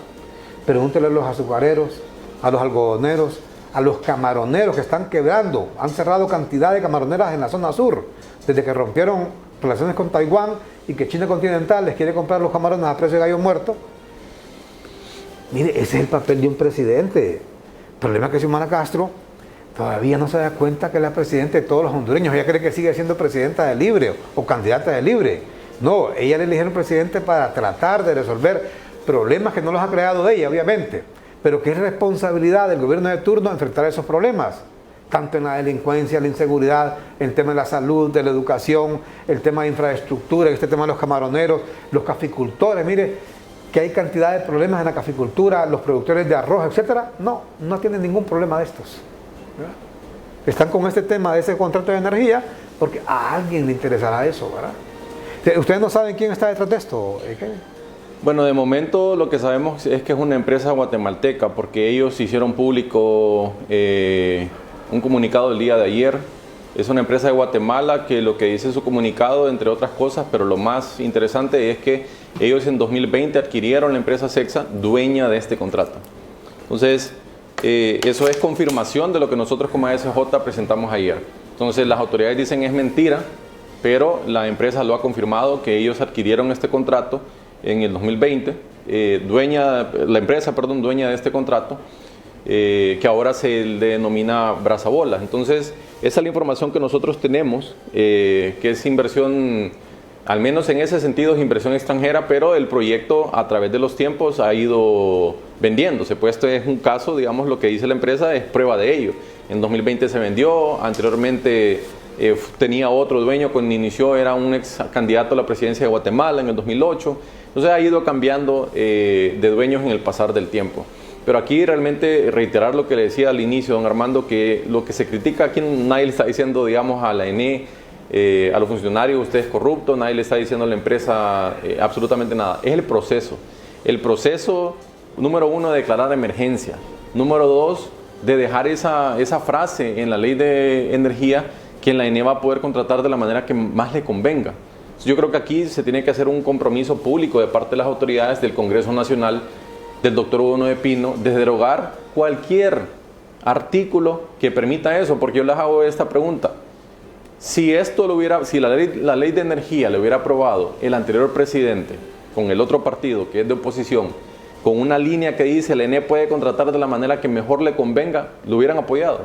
Pregúntele a los azucareros, a los algodoneros, a los camaroneros que están quebrando. Han cerrado cantidad de camaroneras en la zona sur, desde que rompieron relaciones con Taiwán y que China continental les quiere comprar los camarones a precio de gallo muerto. Mire, ese es el papel de un presidente. El problema es que Xiomara Castro todavía no se da cuenta que es la presidenta de todos los hondureños. Ella cree que sigue siendo presidenta de Libre o candidata de Libre. No, ella le eligieron presidente para tratar de resolver problemas que no los ha creado ella, obviamente, pero que es responsabilidad del gobierno de turno enfrentar esos problemas, tanto en la delincuencia, la inseguridad, el tema de la salud, de la educación, el tema de infraestructura, este tema de los camaroneros, los caficultores. Mire, que hay cantidad de problemas en la caficultura, los productores de arroz, etcétera. No tienen ningún problema de estos, ¿verdad? Están con este tema de ese contrato de energía porque a alguien le interesará eso, ¿verdad? ¿Ustedes no saben quién está detrás de esto, Kevin?
Bueno, de momento lo que sabemos es que es una empresa guatemalteca, porque ellos hicieron público un comunicado el día de ayer. Es una empresa de Guatemala que lo que dice en su comunicado, entre otras cosas, pero lo más interesante es que ellos en 2020 adquirieron la empresa Sexa, dueña de este contrato. Entonces, eso es confirmación de lo que nosotros como ASJ presentamos ayer. Entonces, las autoridades dicen es mentira, pero la empresa lo ha confirmado que ellos adquirieron este contrato en el 2020, la empresa dueña de este contrato, que ahora se denomina Brazabolas. Entonces, esa es la información que nosotros tenemos, que es inversión Al menos en ese sentido es inversión extranjera, pero el proyecto a través de los tiempos ha ido vendiéndose. Pues esto es un caso, digamos, lo que dice la empresa es prueba de ello. En 2020 se vendió, anteriormente tenía otro dueño, cuando inició era un ex candidato a la presidencia de Guatemala en el 2008. Entonces ha ido cambiando de dueños en el pasar del tiempo. Pero aquí realmente reiterar lo que le decía al inicio, don Armando, que lo que se critica aquí nadie le está diciendo, digamos, a la ENE, a los funcionarios, usted es corrupto, nadie le está diciendo a la empresa absolutamente nada. Es el proceso. El proceso, número 1, de declarar emergencia. Número 2, de dejar esa frase en la ley de energía que en la ENE va a poder contratar de la manera que más le convenga. Yo creo que aquí se tiene que hacer un compromiso público de parte de las autoridades del Congreso Nacional, del doctor Hugo Noé Pino, de derogar cualquier artículo que permita eso, porque yo les hago esta pregunta. Si la ley de energía le hubiera aprobado el anterior presidente con el otro partido que es de oposición, con una línea que dice la ENE puede contratar de la manera que mejor le convenga, ¿lo hubieran apoyado?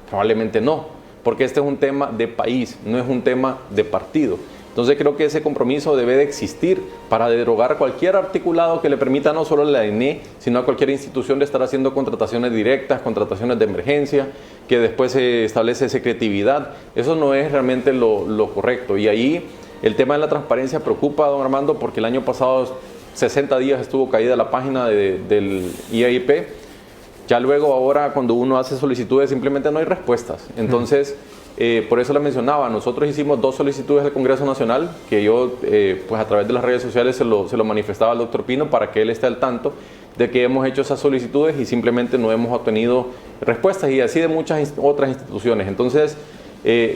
Probablemente no, porque este es un tema de país, no es un tema de partido. Entonces creo que ese compromiso debe de existir para derogar cualquier articulado que le permita no solo a la ENE, sino a cualquier institución de estar haciendo contrataciones directas, contrataciones de emergencia, que después se establece secretividad. Eso no es realmente lo correcto. Y ahí el tema de la transparencia preocupa, don Armando, porque el año pasado 60 días estuvo caída la página del IAIP. Ya luego ahora cuando uno hace solicitudes simplemente no hay respuestas. Entonces... por eso la mencionaba, nosotros hicimos 2 solicitudes al Congreso Nacional, que yo pues a través de las redes sociales se lo manifestaba al doctor Pino para que él esté al tanto de que hemos hecho esas solicitudes y simplemente no hemos obtenido respuestas, y así de muchas otras instituciones. Entonces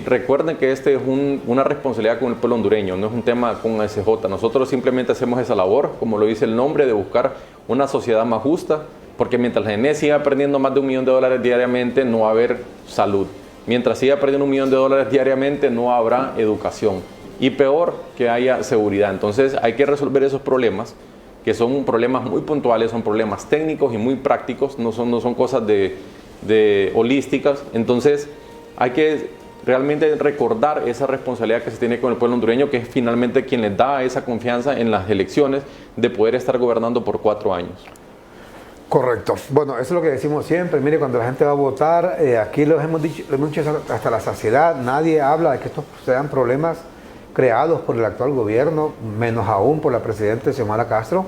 recuerden que este es una responsabilidad con el pueblo hondureño, no es un tema con SJ. Nosotros simplemente hacemos esa labor, como lo dice el nombre, de buscar una sociedad más justa, porque mientras la ENE siga perdiendo más de $1 millón diariamente, no va a haber salud. Mientras siga perdiendo $1 millón diariamente, no habrá educación. Y peor, que haya seguridad. Entonces hay que resolver esos problemas, que son problemas muy puntuales, son problemas técnicos y muy prácticos, no son cosas de holísticas. Entonces hay que realmente recordar esa responsabilidad que se tiene con el pueblo hondureño, que es finalmente quien les da esa confianza en las elecciones de poder estar gobernando por 4 años.
Correcto. Bueno, eso es lo que decimos siempre. Mire, cuando la gente va a votar, aquí lo hemos dicho hasta la saciedad, nadie habla de que estos sean problemas creados por el actual gobierno, menos aún por la presidenta Xiomara Castro.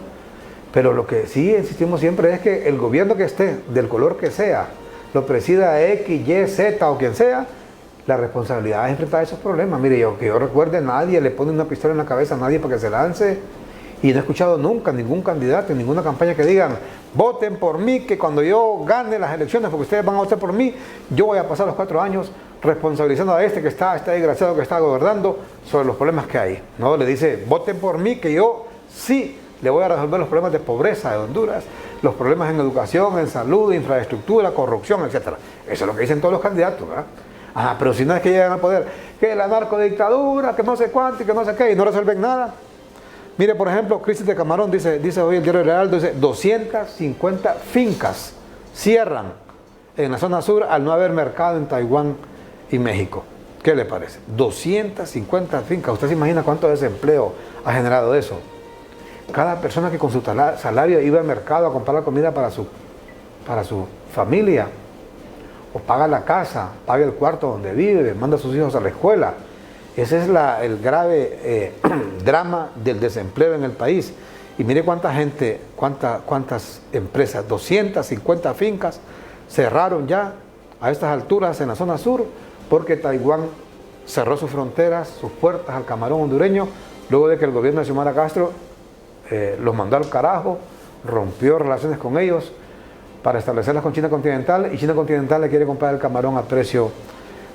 Pero lo que sí insistimos siempre es que el gobierno que esté, del color que sea, lo presida X, Y, Z o quien sea, la responsabilidad es enfrentar esos problemas. Mire, que yo recuerde, nadie le pone una pistola en la cabeza a nadie para que se lance. Y no he escuchado nunca ningún candidato en ninguna campaña que digan: voten por mí, que cuando yo gane las elecciones, porque ustedes van a votar por mí, yo voy a pasar los 4 años responsabilizando a este desgraciado que está gobernando sobre los problemas que hay. No, le dice: voten por mí, que yo sí le voy a resolver los problemas de pobreza de Honduras, los problemas en educación, en salud, infraestructura, corrupción, etc. Eso es lo que dicen todos los candidatos, ¿verdad? Ah, pero si no es que llegan al poder, que la narcodictadura, que no sé cuánto y que no sé qué, y no resuelven nada. Mire, por ejemplo, Crisis de Camarón dice hoy el diario Heraldo, dice 250 fincas cierran en la zona sur al no haber mercado en Taiwán y México. ¿Qué le parece? 250 fincas. ¿Usted se imagina cuánto desempleo ha generado eso? Cada persona que con su salario iba al mercado a comprar la comida para su familia, o paga la casa, paga el cuarto donde vive, manda a sus hijos a la escuela. Ese es el grave drama del desempleo en el país. Y mire cuánta gente, cuántas empresas, 250 fincas cerraron ya a estas alturas en la zona sur, porque Taiwán cerró sus fronteras, sus puertas al camarón hondureño, luego de que el gobierno de Xiomara Castro los mandó al carajo, rompió relaciones con ellos para establecerlas con China continental, y China continental le quiere comprar el camarón a precio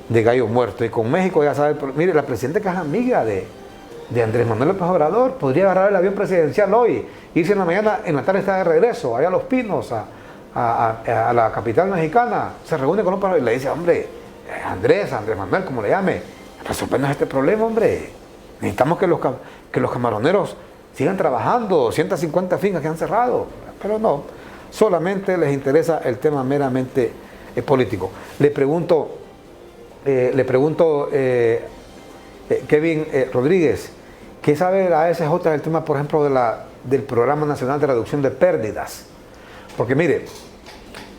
de gallo muerto. Y con México, ya sabe, mire, la presidenta, que es amiga de Andrés Manuel López Obrador, podría agarrar el avión presidencial hoy, irse en la mañana, en la tarde está de regreso, allá a Los Pinos, a la capital mexicana, se reúne con López y le dice: hombre, Andrés Manuel, como le llame, resolvernos este problema, hombre. Necesitamos que los camaroneros sigan trabajando, 250 fincas que han cerrado. Pero no, solamente les interesa el tema meramente político. Le pregunto, Kevin Rodríguez, ¿Qué sabe la ASJ del tema, por ejemplo, del Programa Nacional de Reducción de Pérdidas? Porque mire,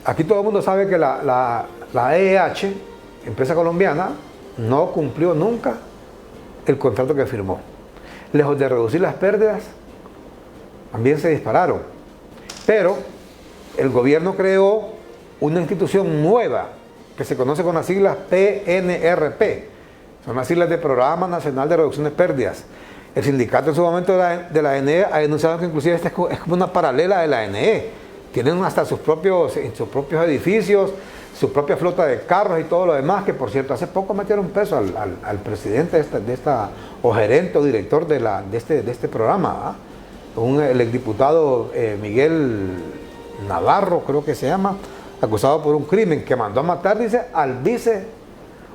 aquí todo el mundo sabe que la EEH, empresa colombiana, no cumplió nunca el contrato que firmó. Lejos de reducir las pérdidas, también se dispararon. Pero el gobierno creó una institución nueva que se conoce con las siglas PNRP. Son las siglas de Programa Nacional de Reducción de Pérdidas. El sindicato en su momento de la ANE ha denunciado que inclusive esta es como una paralela de la ANE. Tienen hasta sus propios edificios, su propia flota de carros y todo lo demás, que por cierto, hace poco metieron preso al presidente o gerente o director de este programa, el exdiputado Miguel Navarro, creo que se llama, acusado por un crimen que mandó a matar, dice, al vice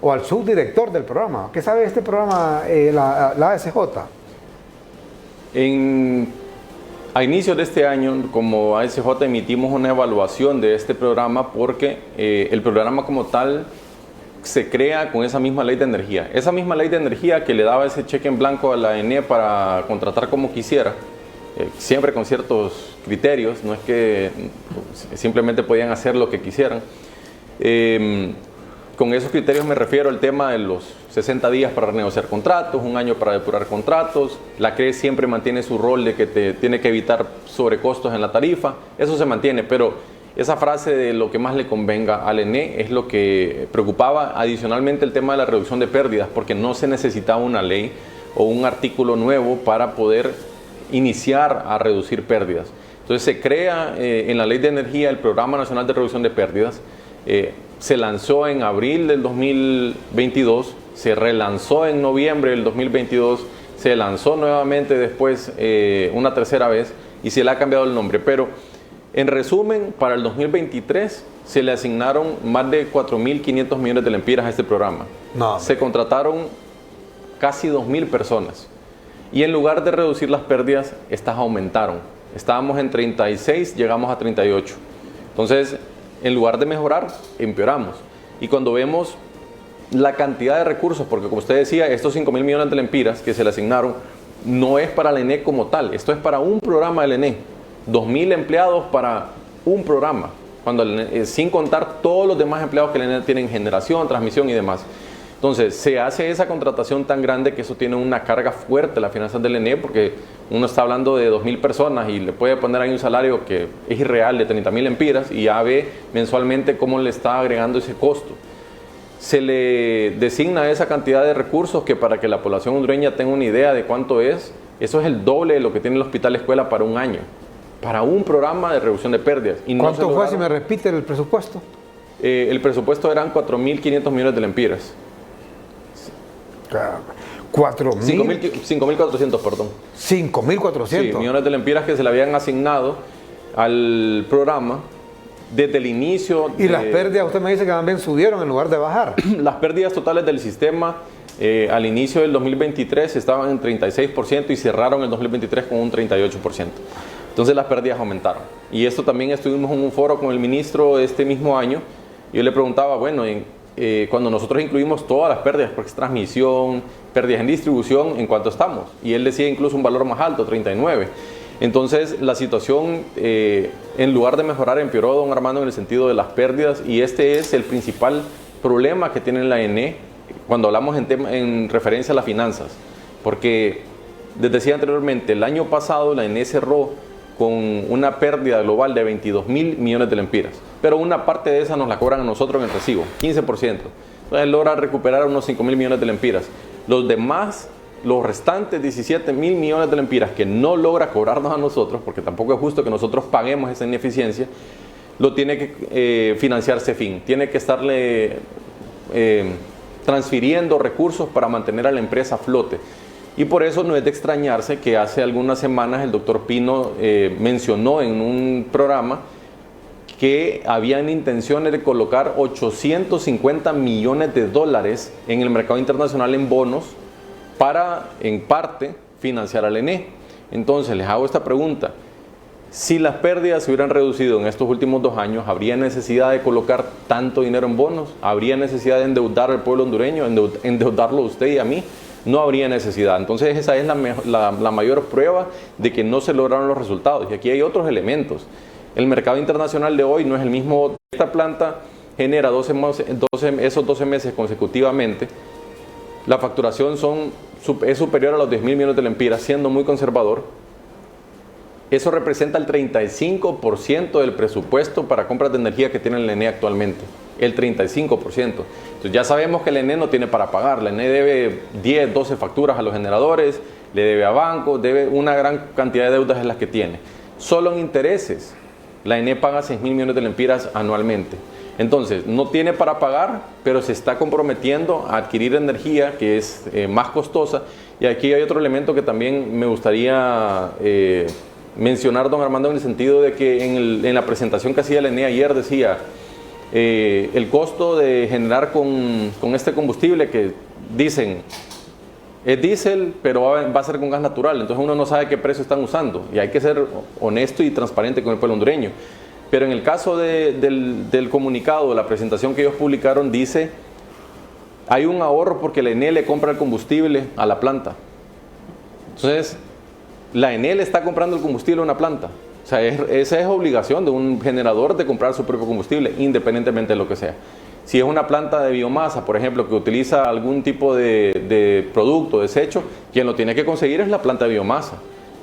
o al subdirector del programa. ¿Qué sabe de este programa, la ASJ?
A inicios de este año, como ASJ, emitimos una evaluación de este programa porque el programa como tal se crea con esa misma ley de energía. Esa misma ley de energía que le daba ese cheque en blanco a la ENE para contratar como quisiera, siempre con ciertos criterios, no es que simplemente podían hacer lo que quisieran. Con esos criterios me refiero al tema de los 60 días para renegociar contratos, un año para depurar contratos. La CRE siempre mantiene su rol de que te tiene que evitar sobrecostos en la tarifa. Eso se mantiene, pero esa frase de lo que más le convenga al ENE es lo que preocupaba. Adicionalmente el tema de la reducción de pérdidas, porque no se necesitaba una ley o un artículo nuevo para poder iniciar a reducir pérdidas. Entonces se crea en la Ley de Energía el Programa Nacional de Reducción de Pérdidas. Se lanzó en abril del 2022, se relanzó en noviembre del 2022, se lanzó nuevamente después una tercera vez y se le ha cambiado el nombre. Pero en resumen, para el 2023 se le asignaron más de 4.500 millones de lempiras a este programa.
No,
se contrataron casi 2.000 personas y en lugar de reducir las pérdidas, estas aumentaron. Estábamos en 36, llegamos a 38. Entonces, en lugar de mejorar, empeoramos. Y cuando vemos la cantidad de recursos, porque como usted decía, estos 5.000 millones de lempiras que se le asignaron, no es para el ENE como tal, esto es para un programa del ENE. 2.000 empleados para un programa, sin contar todos los demás empleados que el ENE tiene en generación, transmisión y demás. Entonces, se hace esa contratación tan grande que eso tiene una carga fuerte en las finanzas del ENE, porque uno está hablando de 2.000 personas y le puede poner ahí un salario que es irreal de 30.000 lempiras y ya ve mensualmente cómo le está agregando ese costo. Se le designa esa cantidad de recursos que, para que la población hondureña tenga una idea de cuánto es, eso es el doble de lo que tiene el Hospital Escuela para un año, para un programa de reducción de pérdidas. Y no
¿cuánto fue, si me repite, el presupuesto?
El presupuesto eran 4.500 millones de lempiras. 5.400, perdón.
5.400.
Sí, millones de lempiras que se le habían asignado al programa desde el inicio.
Y las pérdidas, usted me dice que también subieron en lugar de bajar.
Las pérdidas totales del sistema al inicio del 2023 estaban en 36% y cerraron el 2023 con un 38%. Entonces las pérdidas aumentaron. Y esto también estuvimos en un foro con el ministro este mismo año. Yo le preguntaba, bueno, cuando nosotros incluimos todas las pérdidas, porque es transmisión, pérdidas en distribución, ¿en cuánto estamos? Y él decía incluso un valor más alto, 39. Entonces la situación, en lugar de mejorar, empeoró, don Armando, en el sentido de las pérdidas, y este es el principal problema que tiene la ENE cuando hablamos en referencia a las finanzas. Porque, les decía anteriormente, el año pasado la ENE cerró con una pérdida global de 22.000 millones de lempiras, pero una parte de esa nos la cobran a nosotros en el recibo, 15%. Entonces logra recuperar unos 5.000 millones de lempiras. Los demás, los restantes 17.000 millones de lempiras que no logra cobrarnos a nosotros, porque tampoco es justo que nosotros paguemos esa ineficiencia, lo tiene que financiar CEFIN, tiene que estarle transfiriendo recursos para mantener a la empresa a flote. Y por eso no es de extrañarse que hace algunas semanas el doctor Pino mencionó en un programa que habían intenciones de colocar 850 millones de dólares en el mercado internacional en bonos para, en parte, financiar al ENE. Entonces les hago esta pregunta: si las pérdidas se hubieran reducido en estos últimos 2 años, ¿habría necesidad de colocar tanto dinero en bonos? ¿Habría necesidad de endeudar al pueblo hondureño, endeudarlo a usted y a mí? no habría necesidad. Entonces esa es la mayor prueba de que no se lograron los resultados. Y aquí hay otros elementos. El mercado internacional de hoy no es el mismo. Esta planta genera esos 12 meses consecutivamente. La facturación es superior a los 10.000 millones de lempiras, siendo muy conservador. Eso representa el 35% del presupuesto para compras de energía que tiene el ENE actualmente. El 35%. Entonces ya sabemos que el ENE no tiene para pagar. La ENE debe 10, 12 facturas a los generadores, le debe a bancos, debe una gran cantidad de deudas en las que tiene. Solo en intereses, la ENE paga 6.000 millones de lempiras anualmente. Entonces, no tiene para pagar, pero se está comprometiendo a adquirir energía que es más costosa. Y aquí hay otro elemento que también me gustaría mencionar, don Armando, en el sentido de que en la presentación que hacía la ENE ayer decía el costo de generar con este combustible que dicen es diésel, pero va a ser con gas natural. Entonces uno no sabe qué precio están usando y hay que ser honesto y transparente con el pueblo hondureño. Pero en el caso del comunicado, la presentación que ellos publicaron dice hay un ahorro porque la ENE le compra el combustible a la planta. Entonces la ENE le está comprando el combustible a una planta. O sea, esa es obligación de un generador de comprar su propio combustible, independientemente de lo que sea. Si es una planta de biomasa, por ejemplo, que utiliza algún tipo de producto, desecho, quien lo tiene que conseguir es la planta de biomasa.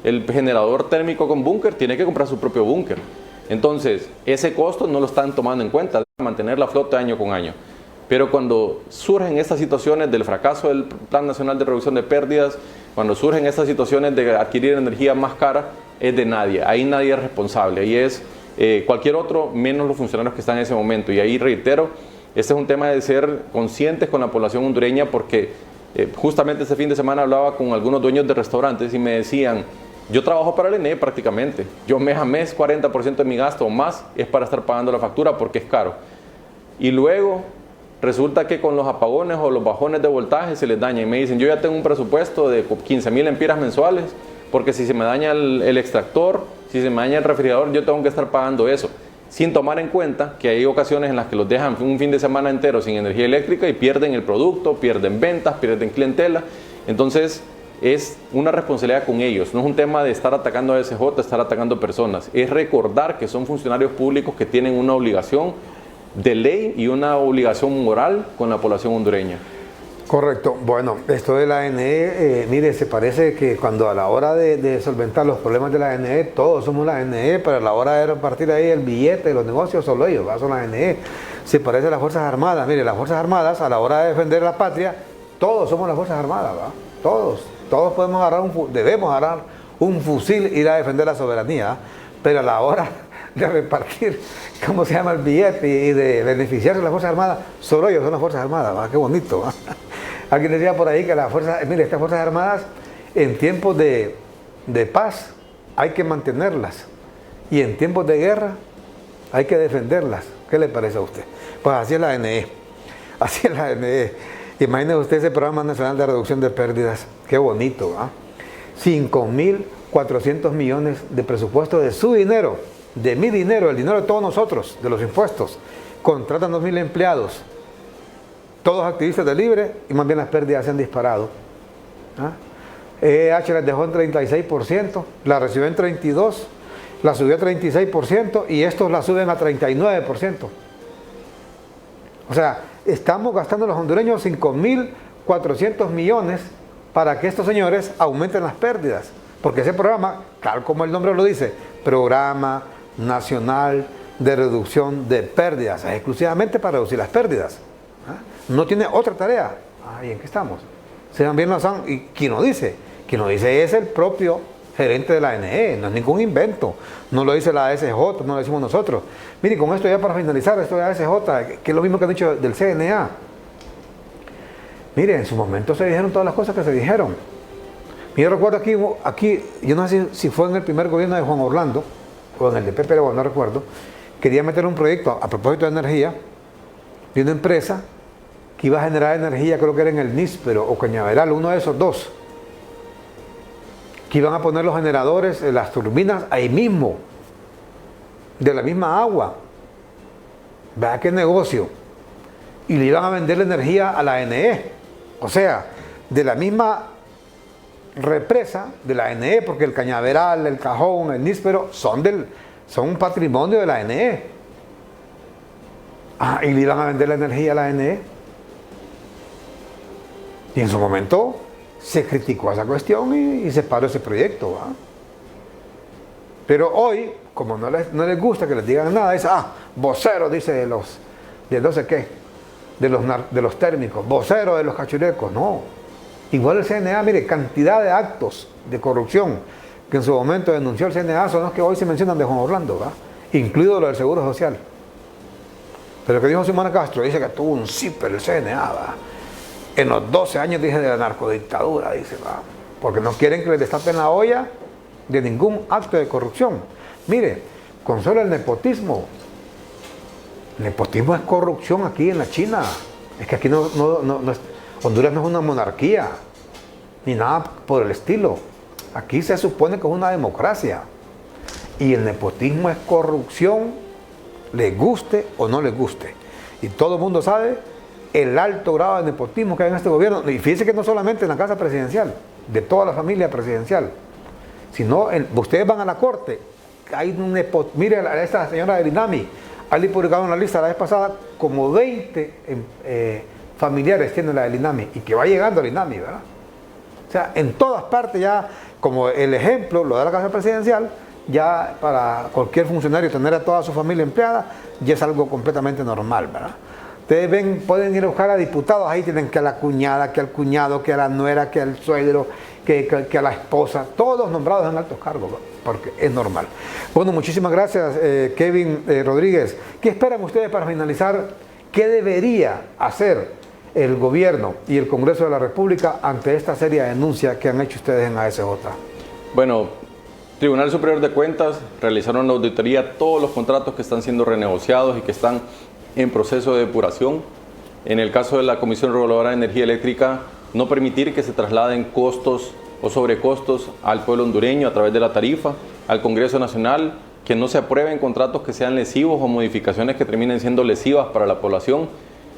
El generador térmico con búnker tiene que comprar su propio búnker. Entonces, ese costo no lo están tomando en cuenta, mantener la flota año con año. Pero cuando surgen estas situaciones del fracaso del Plan Nacional de Reducción de Pérdidas, cuando surgen estas situaciones de adquirir energía más cara, es de nadie. Ahí nadie es responsable. Ahí es cualquier otro, menos los funcionarios que están en ese momento. Y ahí reitero, este es un tema de ser conscientes con la población hondureña, porque justamente este fin de semana hablaba con algunos dueños de restaurantes y me decían, yo trabajo para el ENE prácticamente. Yo mes a mes 40% de mi gasto o más es para estar pagando la factura porque es caro. Y luego resulta que con los apagones o los bajones de voltaje se les daña y me dicen, yo ya tengo un presupuesto de 15.000 lempiras mensuales porque si se me daña el extractor, si se me daña el refrigerador, yo tengo que estar pagando eso, sin tomar en cuenta que hay ocasiones en las que los dejan un fin de semana entero sin energía eléctrica y pierden el producto, pierden ventas, pierden clientela. Entonces es una responsabilidad con ellos, no es un tema de estar atacando a SJ, estar atacando personas, es recordar que son funcionarios públicos que tienen una obligación de ley y una obligación moral con la población hondureña.
Correcto. Bueno, esto de la ENE, mire, se parece que cuando a la hora de solventar los problemas de la ENE, todos somos la ENE, pero a la hora de repartir ahí el billete de los negocios, solo ellos, ¿va? Son la ENE. Se parece a las Fuerzas Armadas. Mire, las Fuerzas Armadas, a la hora de defender la patria, todos somos las Fuerzas Armadas, ¿va? Todos podemos debemos agarrar un fusil e ir a defender la soberanía, pero a la hora de repartir, ¿cómo se llama? El billete y de beneficiarse de las Fuerzas Armadas, solo ellos son las Fuerzas Armadas, ¿va? Qué bonito, ¿va? Alguien decía por ahí que estas Fuerzas Armadas en tiempos de paz hay que mantenerlas y en tiempos de guerra hay que defenderlas. ¿Qué le parece a usted? Pues así es la ENE, así es la ENE. Imagínese usted ese Programa Nacional de Reducción de Pérdidas, qué bonito, ¿va? 5.400 millones de presupuesto de su dinero, de mi dinero, el dinero de todos nosotros, de los impuestos. Contratan 2.000 empleados, todos activistas de Libre, y más bien las pérdidas se han disparado. EH las dejó en 36%, la recibió en 32%, la subió a 36% y estos la suben a 39%. O sea, estamos gastando los hondureños 5.400 millones para que estos señores aumenten las pérdidas. Porque ese programa, tal como el nombre lo dice, Programa Nacional de Reducción de Pérdidas, es exclusivamente para reducir las pérdidas. No tiene otra tarea. ¿Y en qué estamos? Sean bien lo son. ¿Y quién lo dice? Quien lo dice es el propio gerente de la ENE, no es ningún invento. No lo dice la ASJ, no lo decimos nosotros. Mire, con esto ya para finalizar, esto de ASJ, que es lo mismo que han dicho del CNA. Mire, en su momento se dijeron todas las cosas que se dijeron. Yo recuerdo aquí, yo no sé si fue en el primer gobierno de Juan Orlando, o en el de Pepe León, no recuerdo, quería meter un proyecto a propósito de energía, de una empresa que iba a generar energía, creo que era en el Níspero o Cañaveral, uno de esos dos, que iban a poner los generadores, las turbinas ahí mismo, de la misma agua. Vea qué negocio. Y le iban a vender la energía a la ENE. O sea, de la misma represa de la ANE, porque el Cañaveral, el Cajón, el Níspero son un patrimonio de la ANE. Ah, y le iban a vender la energía a la ANE. Y en su momento se criticó esa cuestión y se paró ese proyecto, ¿va? Pero hoy, como no les gusta que les digan nada, es vocero, dice de no sé qué, de los térmicos, vocero de los cachurecos. No. Igual el CNA, mire, cantidad de actos de corrupción que en su momento denunció el CNA son los que hoy se mencionan de Juan Orlando, ¿va? Incluido lo del Seguro Social. Pero que dijo Simona Castro, dice que tuvo un CIPER el CNA, ¿va? En los 12 años, dije, de la narcodictadura, dice, ¿va? Porque no quieren que les destapen la olla de ningún acto de corrupción. Mire, con solo el nepotismo. El nepotismo es corrupción aquí en la China. Es que aquí Honduras no es una monarquía, ni nada por el estilo. Aquí se supone que es una democracia. Y el nepotismo es corrupción, le guste o no le guste. Y todo el mundo sabe el alto grado de nepotismo que hay en este gobierno. Y fíjense que no solamente en la casa presidencial, de toda la familia presidencial, sino ustedes van a la corte, hay un nepotismo. Mire a esta señora del INAMI, ahí publicado en la lista la vez pasada, como 20 familiares tiene la del INAMI, y que va llegando al INAMI, ¿verdad? O sea, en todas partes ya, como el ejemplo, lo de la casa presidencial, ya para cualquier funcionario tener a toda su familia empleada, ya es algo completamente normal, ¿verdad? Ustedes ven, pueden ir a buscar a diputados, ahí tienen que a la cuñada, que al cuñado, que a la nuera, que al suegro, que a la esposa, todos nombrados en altos cargos, porque es normal. Bueno, muchísimas gracias, Kevin Rodríguez. ¿Qué esperan ustedes para finalizar? ¿Qué debería hacer el gobierno y el Congreso de la República ante esta seria denuncia que han hecho ustedes en ASJ?
Bueno, Tribunal Superior de Cuentas realizaron la auditoría a todos los contratos que están siendo renegociados y que están en proceso de depuración. En el caso de la Comisión Reguladora de Energía Eléctrica, no permitir que se trasladen costos o sobrecostos al pueblo hondureño a través de la tarifa, al Congreso Nacional, que no se aprueben contratos que sean lesivos o modificaciones que terminen siendo lesivas para la población,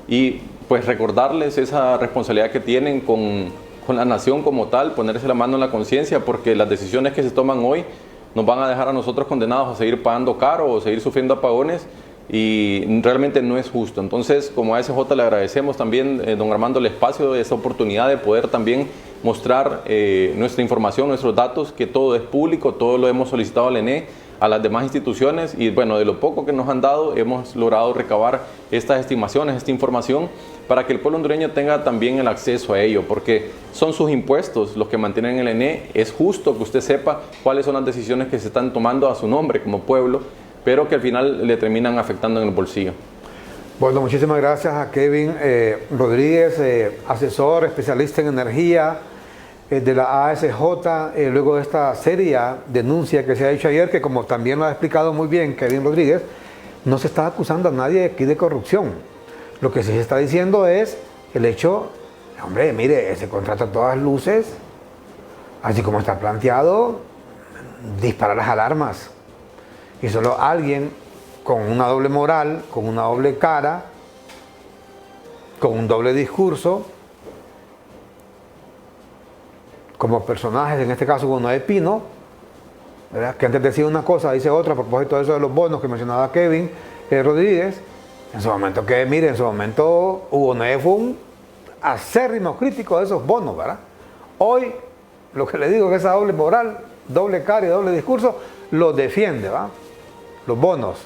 y pues recordarles esa responsabilidad que tienen con la nación como tal, ponerse la mano en la conciencia, porque las decisiones que se toman hoy nos van a dejar a nosotros condenados a seguir pagando caro o seguir sufriendo apagones, y realmente no es justo. Entonces, como a ASJ le agradecemos también, don Armando, el espacio, esa oportunidad de poder también mostrar nuestra información, nuestros datos, que todo es público, todo lo hemos solicitado al ENE, a las demás instituciones, y bueno, de lo poco que nos han dado, hemos logrado recabar estas estimaciones, esta información, para que el pueblo hondureño tenga también el acceso a ello, porque son sus impuestos los que mantienen el ENE. Es justo que usted sepa cuáles son las decisiones que se están tomando a su nombre como pueblo, pero que al final le terminan afectando en el bolsillo.
Bueno, muchísimas gracias a Kevin Rodríguez, asesor, especialista en energía de la ASJ, luego de esta seria denuncia que se ha hecho ayer, que como también lo ha explicado muy bien Kevin Rodríguez, no se está acusando a nadie aquí de corrupción. Lo que sí se está diciendo es el hecho, hombre, mire, ese contrato a todas luces, así como está planteado, dispara las alarmas. Y solo alguien con una doble moral, con una doble cara, con un doble discurso, como personajes, en este caso Bono de Pino, ¿verdad? Que antes decía una cosa, dice otra, a propósito de eso de los bonos que mencionaba Kevin Rodríguez. En su momento, en su momento Hugo Noé fue un acérrimo crítico de esos bonos, ¿verdad? Hoy, lo que le digo es que esa doble moral, doble cara y doble discurso, lo defiende, ¿va? Los bonos,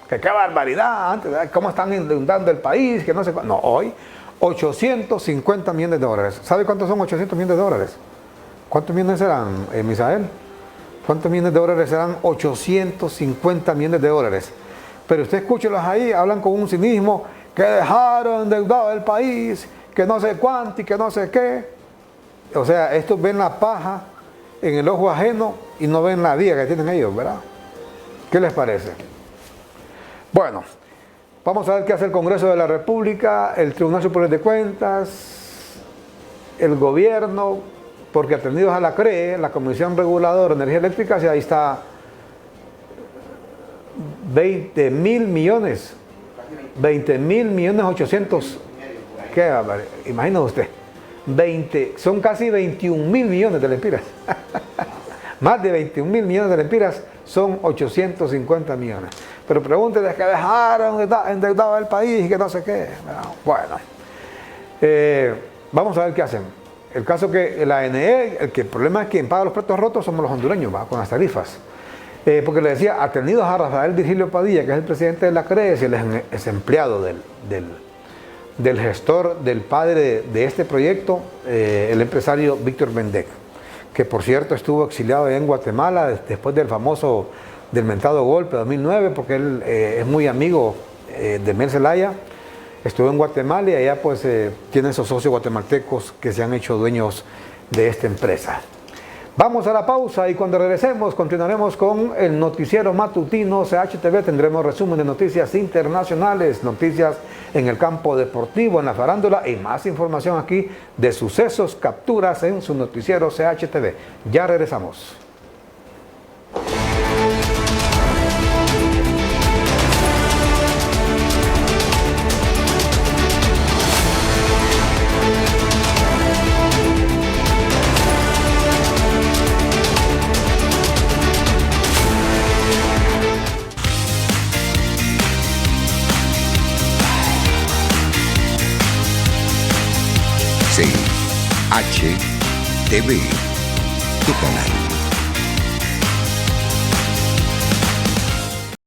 que qué barbaridad, antes, ¿verdad? Cómo están inundando el país, que no sé cuánto. No, hoy, 850 millones de dólares. ¿Sabe cuántos son 800 millones de dólares? ¿Cuántos millones serán, Misael? ¿Cuántos millones de dólares serán? 850 millones de dólares. Pero usted escúchelos ahí, hablan con un cinismo, que dejaron endeudado el país, que no sé cuánto y que no sé qué. O sea, estos ven la paja en el ojo ajeno y no ven la viga que tienen ellos, ¿verdad? ¿Qué les parece? Bueno, vamos a ver qué hace el Congreso de la República, el Tribunal Superior de Cuentas, el gobierno, porque atendidos a la CRE, la Comisión Reguladora de Energía Eléctrica, ahí está 20 mil millones, 20 mil millones 800, ¿qué? Imagínese usted, son casi 21 mil millones de lempiras. Más de 21 mil millones de lempiras son 850 millones. Pero pregúntenles que dejaron endeudado el país y que no sé qué. Bueno, vamos a ver qué hacen. El caso que la ANE, el problema es que quien paga los platos rotos somos los hondureños, ¿va? Con las tarifas. Porque le decía, atendidos a Rafael Virgilio Padilla, que es el presidente de la CREES y el ex empleado del gestor, del padre de este proyecto, el empresario Víctor Bendec, que por cierto estuvo exiliado en Guatemala después del mentado golpe de 2009, porque él es muy amigo de Mel Zelaya. Estuvo en Guatemala y allá pues tienen esos socios guatemaltecos que se han hecho dueños de esta empresa. Vamos a la pausa y cuando regresemos continuaremos con el noticiero matutino CHTV. Tendremos resumen de noticias internacionales, noticias en el campo deportivo, en la farándula y más información aquí de sucesos, capturas en su noticiero CHTV. Ya regresamos.
CHTV, tu canal.